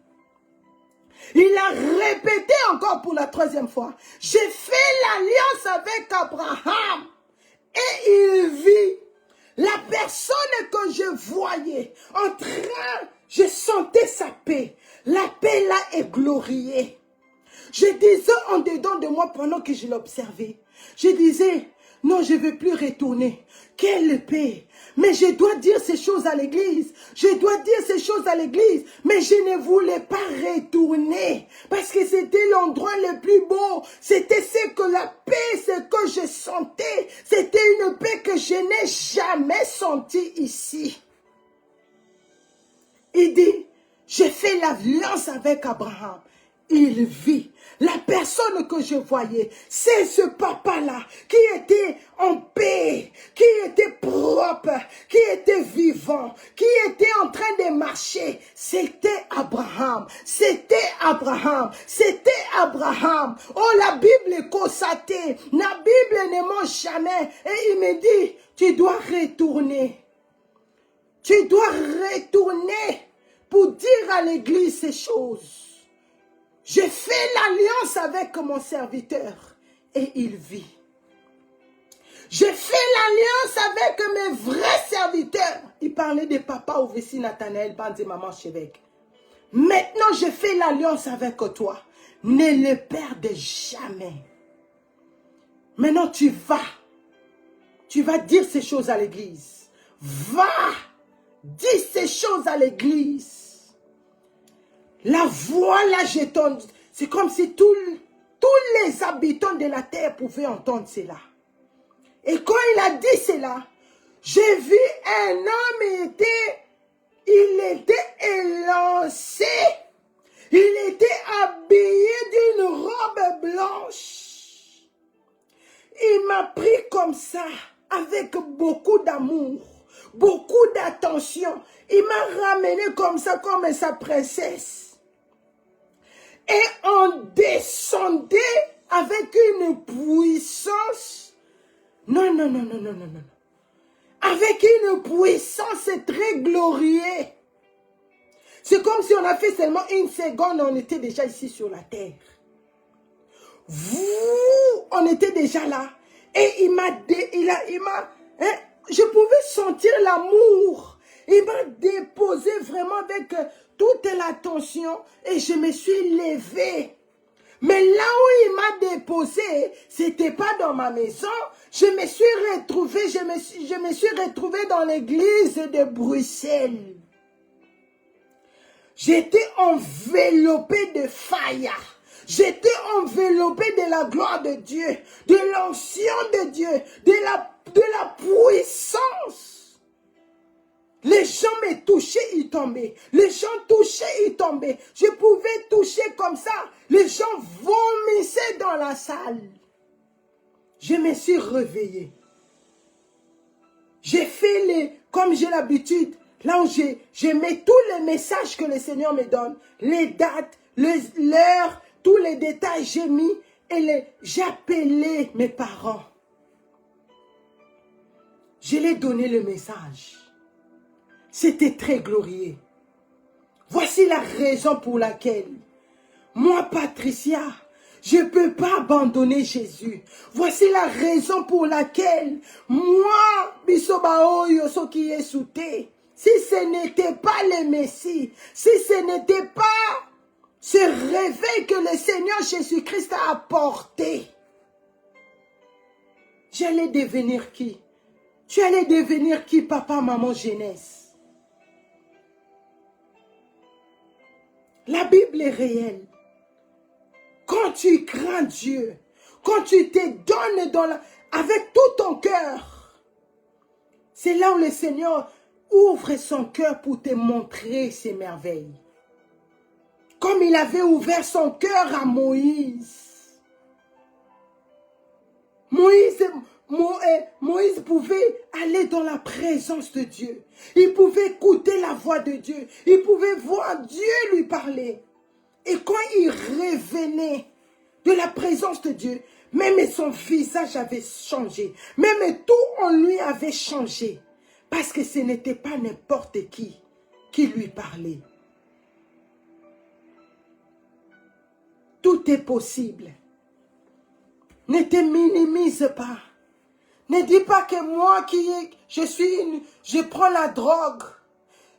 Il a répété encore pour la troisième fois. J'ai fait l'alliance avec Abraham. Et il vit. La personne que je voyais en train, je sentais sa paix. La paix là est gloriée. Je disais en dedans de moi pendant que je l'observais. Je disais, non, je ne veux plus retourner. Quelle paix! Mais je dois dire ces choses à l'église. Je dois dire ces choses à l'église. Mais je ne voulais pas retourner. Parce que c'était l'endroit le plus beau. C'était ce que la paix, ce que je sentais. C'était une paix que je n'ai jamais sentie ici. Il dit, j'ai fait l'alliance avec Abraham. Il vit. La personne que je voyais, c'est ce papa-là qui était en paix, qui était propre, qui était vivant, qui était en train de marcher. C'était Abraham. C'était Abraham. C'était Abraham. Oh, la Bible est constatée. La Bible ne ment jamais. Et il me dit, tu dois retourner. Tu dois retourner pour dire à l'église ces choses. J'ai fait l'alliance avec mon serviteur et il vit. J'ai fait l'alliance avec mes vrais serviteurs. Il parlait de papa Ovesi, Nathanaël, Bandi, maman Chevêque. Maintenant, j'ai fait l'alliance avec toi. Ne le perdez jamais. Maintenant, tu vas. Tu vas dire ces choses à l'église. Va. Dis ces choses à l'église. La voix là, c'est comme si tous les habitants de la terre pouvaient entendre cela. Et quand il a dit cela, j'ai vu un homme, il était élancé. Il était habillé d'une robe blanche. Il m'a pris comme ça, avec beaucoup d'amour, beaucoup d'attention. Il m'a ramené comme ça, comme sa princesse. Et on descendait avec une puissance. Non. Avec une puissance très glorieuse. C'est comme si on a fait seulement une seconde, on était déjà ici sur la terre. On était déjà là. Et je pouvais sentir l'amour. Il m'a déposé vraiment avec toute l'attention et je me suis levée. Mais là où il m'a déposé, c'était pas dans ma maison. Je me suis retrouvée dans l'église de Bruxelles. J'étais enveloppée de fire. J'étais enveloppée de la gloire de Dieu, de l'onction de Dieu, de la puissance. Les gens me touchaient, ils tombaient. Les gens touchaient, ils tombaient. Je pouvais toucher comme ça. Les gens vomissaient dans la salle. Je me suis réveillée. J'ai fait comme j'ai l'habitude, Là où je mets tous les messages que le Seigneur me donne, les dates, l'heure, tous les détails, j'ai mis et j'ai appelé mes parents. Je leur ai donné le message. C'était très glorieux. Voici la raison pour laquelle, moi, Patricia, je ne peux pas abandonner Jésus. Voici la raison pour laquelle, moi, Bisobao Yosoki Yesute, si ce n'était pas le Messie, si ce n'était pas ce réveil que le Seigneur Jésus-Christ a apporté, j'allais devenir qui? Tu allais devenir qui, papa, maman, jeunesse? La Bible est réelle. Quand tu crains Dieu, quand tu te donnes avec tout ton cœur, c'est là où le Seigneur ouvre son cœur pour te montrer ses merveilles. Comme il avait ouvert son cœur à Moïse. Moïse pouvait aller dans la présence de Dieu. Il pouvait écouter la voix de Dieu. Il pouvait voir Dieu lui parler. Et quand il revenait de la présence de Dieu, même son visage avait changé. Même tout en lui avait changé. Parce que ce n'était pas n'importe qui lui parlait. Tout est possible. Ne te minimise pas. Ne dis pas que moi je prends la drogue.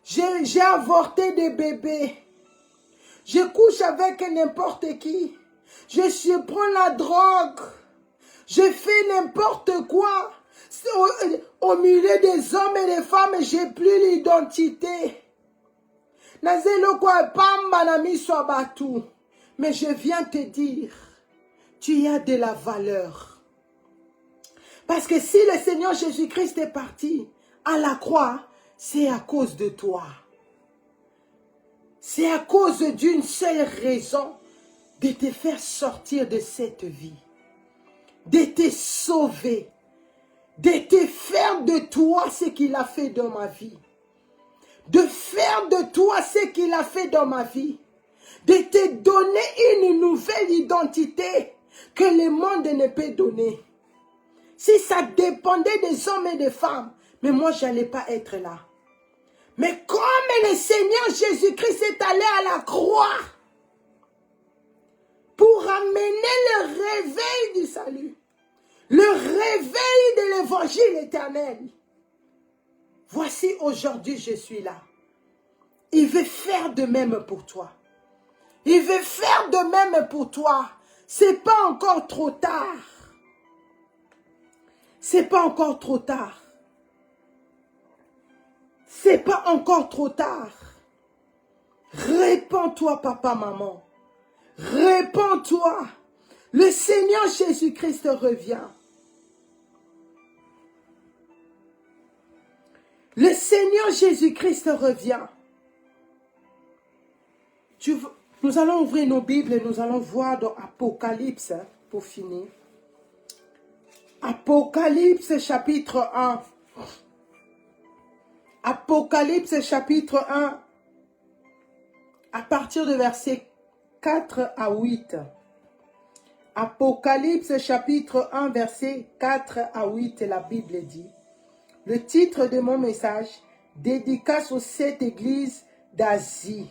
J'ai avorté des bébés. Je couche avec n'importe qui. Je prends la drogue. Je fais n'importe quoi. Au milieu des hommes et des femmes, j'ai plus l'identité. Mais je viens te dire, tu as de la valeur. Parce que si le Seigneur Jésus-Christ est parti à la croix, c'est à cause de toi. C'est à cause d'une seule raison, de te faire sortir de cette vie, de te sauver, de te faire de toi ce qu'il a fait dans ma vie, de faire de toi ce qu'il a fait dans ma vie, de te donner une nouvelle identité que le monde ne peut donner. Si ça dépendait des hommes et des femmes, mais moi je n'allais pas être là. Mais comme le Seigneur Jésus-Christ est allé à la croix pour amener le réveil du salut, le réveil de l'évangile éternel, voici aujourd'hui je suis là. Il veut faire de même pour toi. Il veut faire de même pour toi. C'est pas encore trop tard. C'est pas encore trop tard. C'est pas encore trop tard. Répands-toi, papa, maman. Répands-toi. Le Seigneur Jésus-Christ revient. Le Seigneur Jésus-Christ revient. Nous allons ouvrir nos Bibles et nous allons voir dans Apocalypse, pour finir. Apocalypse chapitre 1. Apocalypse chapitre 1, à partir de verset 4 à 8. Apocalypse chapitre 1, verset 4 à 8, la Bible dit. Le titre de mon message, dédicace aux 7 églises d'Asie.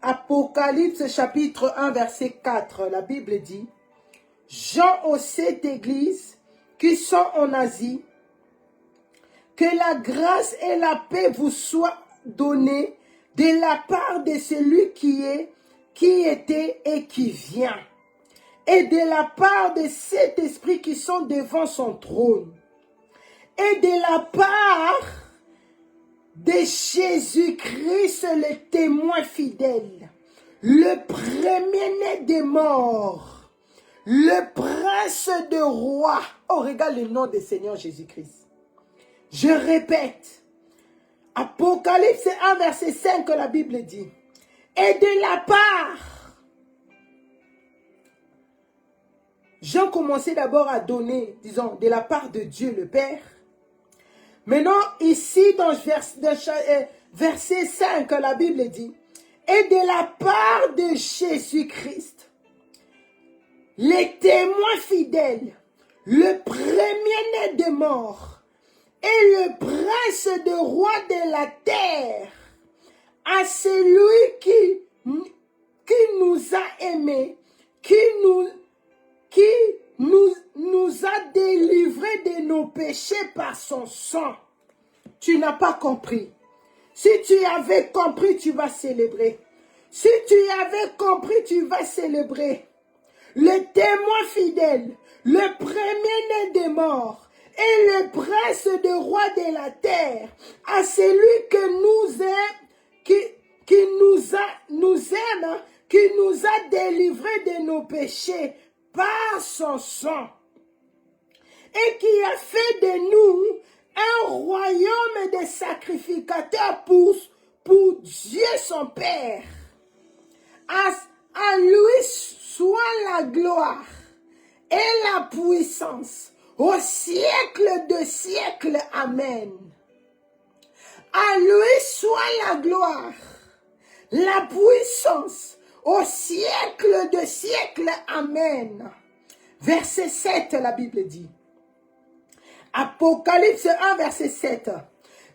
Apocalypse chapitre 1, verset 4, la Bible dit. Jean aux 7 églises qui sont en Asie, que la grâce et la paix vous soient données de la part de celui qui est, qui était et qui vient, et de la part de cet esprit qui sont devant son trône, et de la part de Jésus-Christ, le témoin fidèle, le premier-né des morts, le prince de rois. Oh, regarde le nom du Seigneur Jésus-Christ. Je répète, Apocalypse 1, verset 5, la Bible dit, et de la part, Jean commençait d'abord à donner, disons, de la part de Dieu le Père, Maintenant, ici, dans verset 5, la Bible dit, et de la part de Jésus-Christ, les témoins fidèles, le premier-né des morts et le prince de roi de la terre, à celui qui nous a aimés, qui nous a délivrés de nos péchés par son sang. Tu n'as pas compris. Si tu avais compris, tu vas célébrer. Si tu avais compris, tu vas célébrer. Le témoin fidèle, le premier-né des morts et le prince de roi de la terre, à celui que nous aime, qui nous a délivrés de nos péchés par son sang et qui a fait de nous un royaume de sacrificateurs pour Dieu son Père. À lui soit la gloire et la puissance au siècle de siècles. Amen. À lui soit la gloire, la puissance au siècle de siècles. Amen. Verset 7, la Bible dit. Apocalypse 1, verset 7.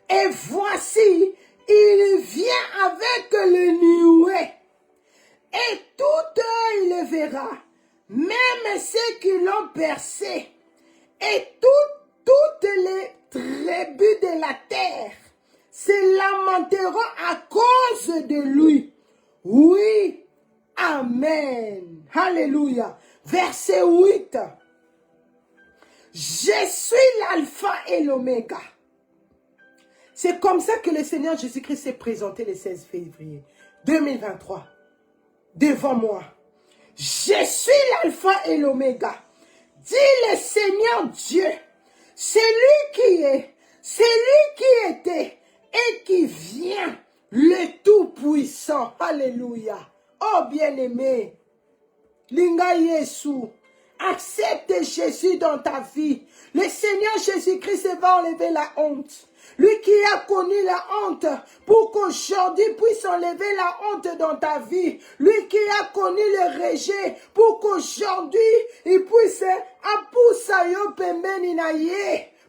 Et voici, il vient avec le nuée, et tout œil le verra, même ceux qui l'ont percé, et toutes les tribus de la terre se lamenteront à cause de lui. Oui, amen. Alléluia. Verset 8. Je suis l'alpha et l'oméga. C'est comme ça que le Seigneur Jésus-Christ s'est présenté le 16 février 2023 devant moi. Je suis l'alpha et l'oméga. Dit le Seigneur Dieu, celui qui est, celui qui était et qui vient, le Tout-Puissant. Alléluia. Oh bien-aimé, Linga Yesu, accepte Jésus dans ta vie. Le Seigneur Jésus-Christ va enlever la honte. Lui qui a connu la honte, pour qu'aujourd'hui puisse enlever la honte dans ta vie. Lui qui a connu le rejet, pour qu'aujourd'hui il puisse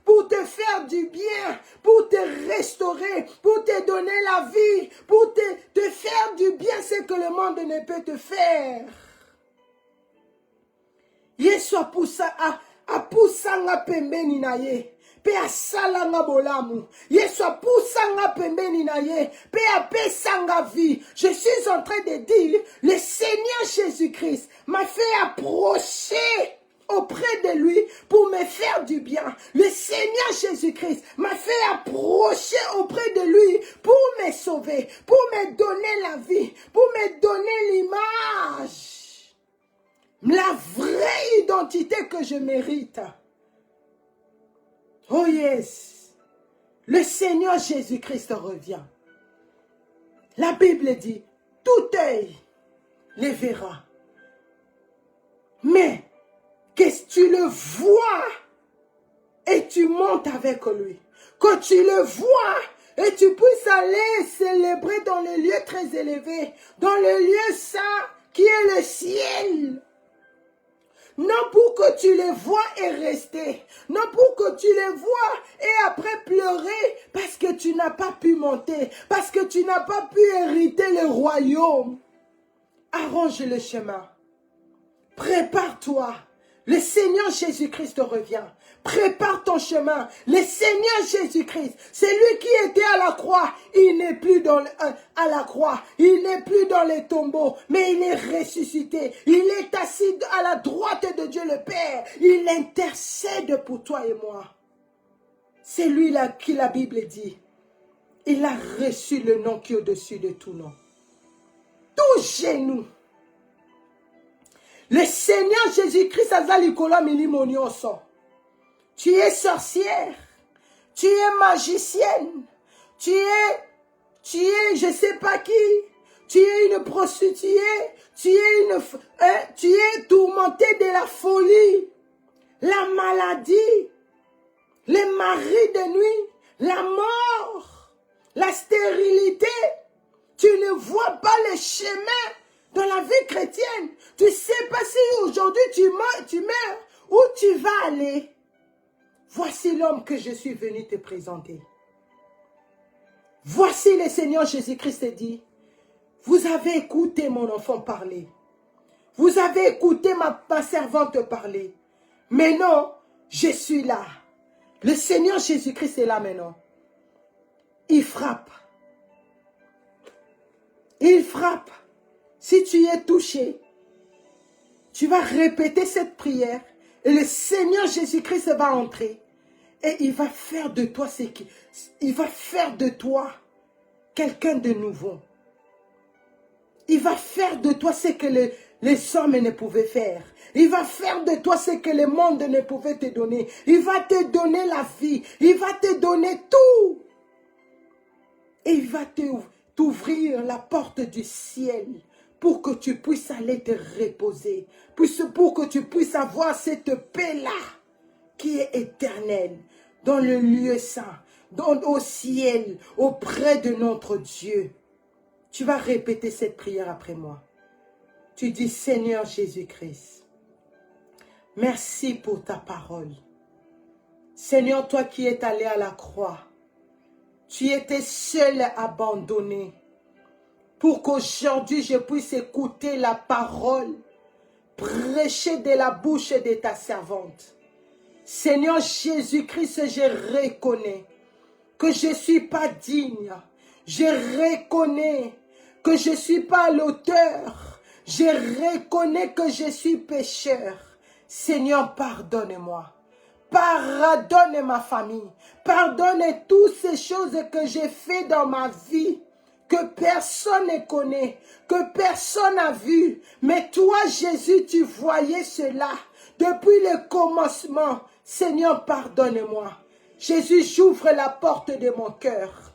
pour te faire du bien, pour te restaurer, pour te donner la vie, pour te faire du bien, ce que le monde ne peut te faire. Yesu apusanga pembeni na ye, pe asalanga bolamu. Yesu apusanga pembeni na ye, pe apesanga vie. Je suis en train de dire, le Seigneur Jésus-Christ m'a fait approcher auprès de lui pour me faire du bien. Le Seigneur Jésus-Christ m'a fait approcher auprès de lui pour me sauver, pour me donner la vie, pour me donner l'image. La vraie identité que je mérite. Oh yes. Le Seigneur Jésus-Christ revient. La Bible dit, tout œil les verra. Mais, que tu le vois et tu montes avec lui. Que tu le vois et tu puisses aller célébrer dans le lieu très élevé, dans le lieu saint qui est le ciel. Non pour que tu les vois et rester. Non pour que tu les vois et après pleurer parce que tu n'as pas pu monter. Parce que tu n'as pas pu hériter le royaume. Arrange le chemin. Prépare-toi. Le Seigneur Jésus-Christ revient. Prépare ton chemin. Le Seigneur Jésus-Christ, c'est lui qui était à la croix. Il n'est plus à la croix. Il n'est plus dans les tombeaux. Mais il est ressuscité. Il est assis à la droite de Dieu le Père. Il intercède pour toi et moi. C'est lui-là qui la Bible dit. Il a reçu le nom qui est au-dessus de tout nom. Tout genou. Le Seigneur Jésus-Christ a zalikolo milimo nyonso. Tu es sorcière, tu es magicienne, tu es je sais pas qui, tu es une prostituée, tu es tourmentée de la folie, la maladie, les maris de nuit, la mort, la stérilité. Tu ne vois pas les chemins dans la vie chrétienne. Tu ne sais pas si aujourd'hui tu meurs, où tu vas aller. Voici l'homme que je suis venu te présenter. Voici le Seigneur Jésus-Christ dit, vous avez écouté mon enfant parler. Vous avez écouté ma servante parler. Mais non, je suis là. Le Seigneur Jésus-Christ est là maintenant. Il frappe. Il frappe. Si tu es touché, tu vas répéter cette prière et le Seigneur Jésus-Christ va entrer et il va faire de toi quelqu'un de nouveau. Il va faire de toi ce que les hommes ne pouvaient faire. Il va faire de toi ce que le monde ne pouvait te donner. Il va te donner la vie. Il va te donner tout. Et il va t'ouvrir la porte du ciel pour que tu puisses aller te reposer. Pour que tu puisses avoir cette paix-là qui est éternelle dans le lieu saint, au ciel, auprès de notre Dieu. Tu vas répéter cette prière après moi. Tu dis, Seigneur Jésus-Christ, merci pour ta parole. Seigneur, toi qui es allé à la croix, tu étais seul abandonné pour qu'aujourd'hui je puisse écouter la parole prêchée de la bouche de ta servante. Seigneur Jésus-Christ, je reconnais que je ne suis pas digne. Je reconnais que je ne suis pas l'auteur. Je reconnais que je suis pécheur. Seigneur, pardonne-moi. Pardonne ma famille. Pardonne toutes ces choses que j'ai fait dans ma vie, que personne ne connaît, que personne n'a vu. Mais toi, Jésus, tu voyais cela depuis le commencement. Seigneur, pardonne-moi. Jésus, j'ouvre la porte de mon cœur.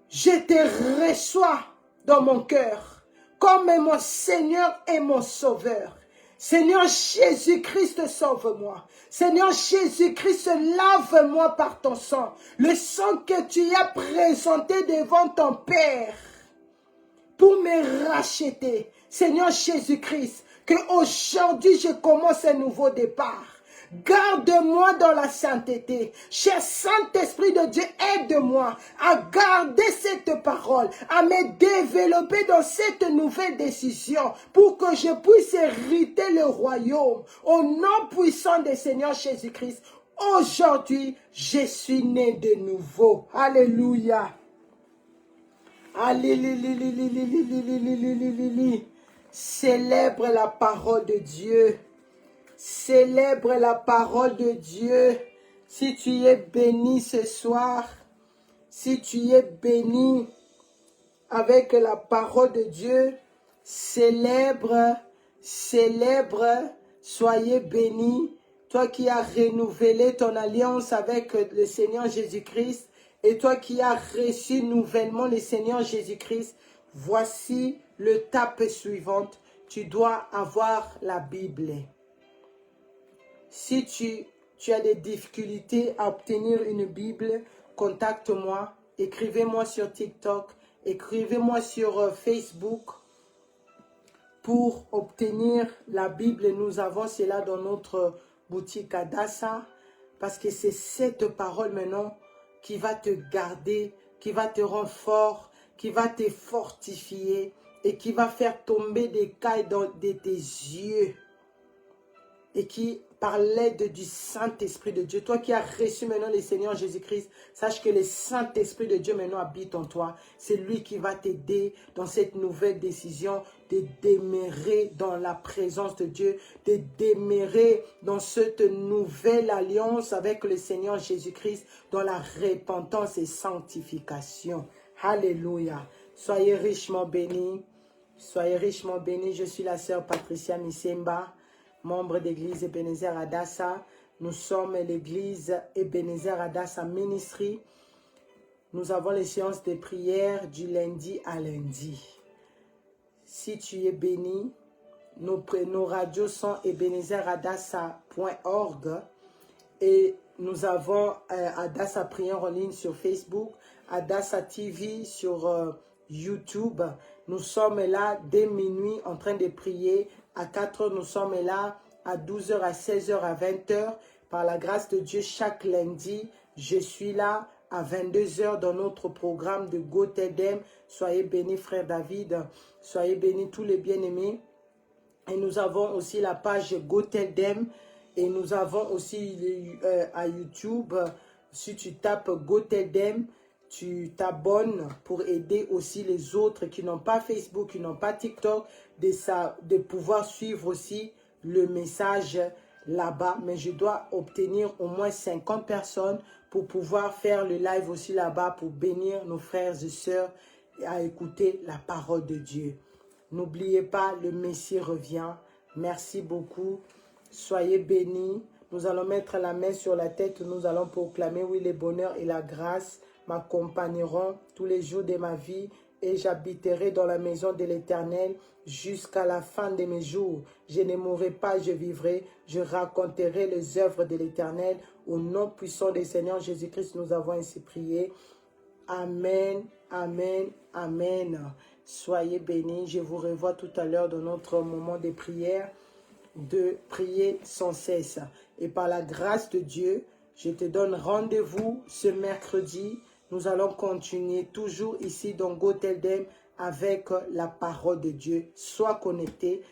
Je te reçois dans mon cœur comme mon Seigneur et mon Sauveur. Seigneur Jésus-Christ, sauve-moi. Seigneur Jésus-Christ, lave-moi par ton sang. Le sang que tu as présenté devant ton Père pour me racheter. Seigneur Jésus-Christ, qu'aujourd'hui je commence un nouveau départ. Garde-moi dans la sainteté. Cher Saint-Esprit de Dieu, aide-moi à garder cette parole, à me développer dans cette nouvelle décision pour que je puisse hériter le royaume. Au nom puissant du Seigneur Jésus-Christ, aujourd'hui, je suis né de nouveau. Alléluia. Alléluia. Célèbre la parole de Dieu. Célèbre la parole de Dieu. Si tu es béni ce soir, si tu es béni avec la parole de Dieu, célèbre, soyez béni. Toi qui as renouvelé ton alliance avec le Seigneur Jésus-Christ et toi qui as reçu nouvellement le Seigneur Jésus-Christ, voici l'étape suivante. Tu dois avoir la Bible. Si tu as des difficultés à obtenir une Bible, contacte-moi, écrivez-moi sur TikTok, écrivez-moi sur Facebook pour obtenir la Bible. Nous avons cela dans notre boutique Adassa parce que c'est cette parole maintenant qui va te garder, qui va te rendre fort, qui va te fortifier et qui va faire tomber des cailles de tes yeux et qui, par l'aide du Saint-Esprit de Dieu, toi qui as reçu maintenant le Seigneur Jésus-Christ, sache que le Saint-Esprit de Dieu maintenant habite en toi. C'est lui qui va t'aider dans cette nouvelle décision de demeurer dans la présence de Dieu, de demeurer dans cette nouvelle alliance avec le Seigneur Jésus-Christ, dans la repentance et sanctification. Alléluia. Soyez richement bénis. Soyez richement bénis. Je suis la sœur Patricia Misemba, membre d'église Ebenezer Adassa. Nous sommes l'église Ebenezer Adassa Ministry. Nous avons les séances de prière du lundi à lundi. Si tu es béni, nos radios sont ebenezeradassa.org Et nous avons Adassa Prière en ligne sur Facebook, Adassa TV sur YouTube. Nous sommes là dès minuit en train de prier. À 4 heures, nous sommes là. À 12 heures, à 16 heures, à 20 heures. Par la grâce de Dieu, chaque lundi, je suis là à 22 heures dans notre programme de Gotedem. Soyez bénis, frère David. Soyez bénis, tous les bien-aimés. Et nous avons aussi la page Gotedem. Et nous avons aussi à YouTube, si tu tapes Gotedem, tu t'abonnes pour aider aussi les autres qui n'ont pas Facebook, qui n'ont pas TikTok, de pouvoir suivre aussi le message là-bas. Mais je dois obtenir au moins 50 personnes pour pouvoir faire le live aussi là-bas pour bénir nos frères et sœurs et à écouter la parole de Dieu. N'oubliez pas, le Messie revient. Merci beaucoup. Soyez bénis. Nous allons mettre la main sur la tête. Nous allons proclamer, oui, le bonheur et la grâce m'accompagneront tous les jours de ma vie et j'habiterai dans la maison de l'Éternel jusqu'à la fin de mes jours. Je ne mourrai pas, je vivrai. Je raconterai les œuvres de l'Éternel. Au nom puissant du Seigneur Jésus-Christ, nous avons ainsi prié. Amen, amen, amen. Soyez bénis. Je vous revois tout à l'heure dans notre moment de prière, de prier sans cesse. Et par la grâce de Dieu, je te donne rendez-vous ce mercredi. Nous allons continuer toujours ici dans Gotedem avec la parole de Dieu. Sois connecté.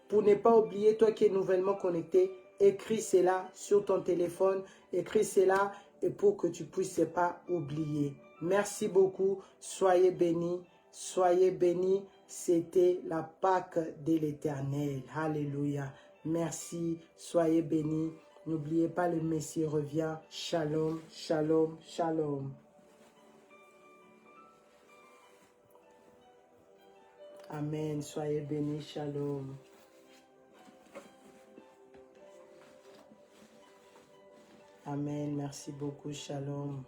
Pour ne pas oublier, toi qui es nouvellement connecté, écris cela sur ton téléphone. Écris cela et pour que tu ne puisses pas oublier. Merci beaucoup. Soyez bénis. Soyez bénis. C'était la Pâque de l'Éternel. Alléluia. Merci. Soyez bénis. N'oubliez pas, le Messie revient. Shalom, shalom, shalom. Amen. Soyez bénis. Shalom. Amen. Merci beaucoup. Shalom.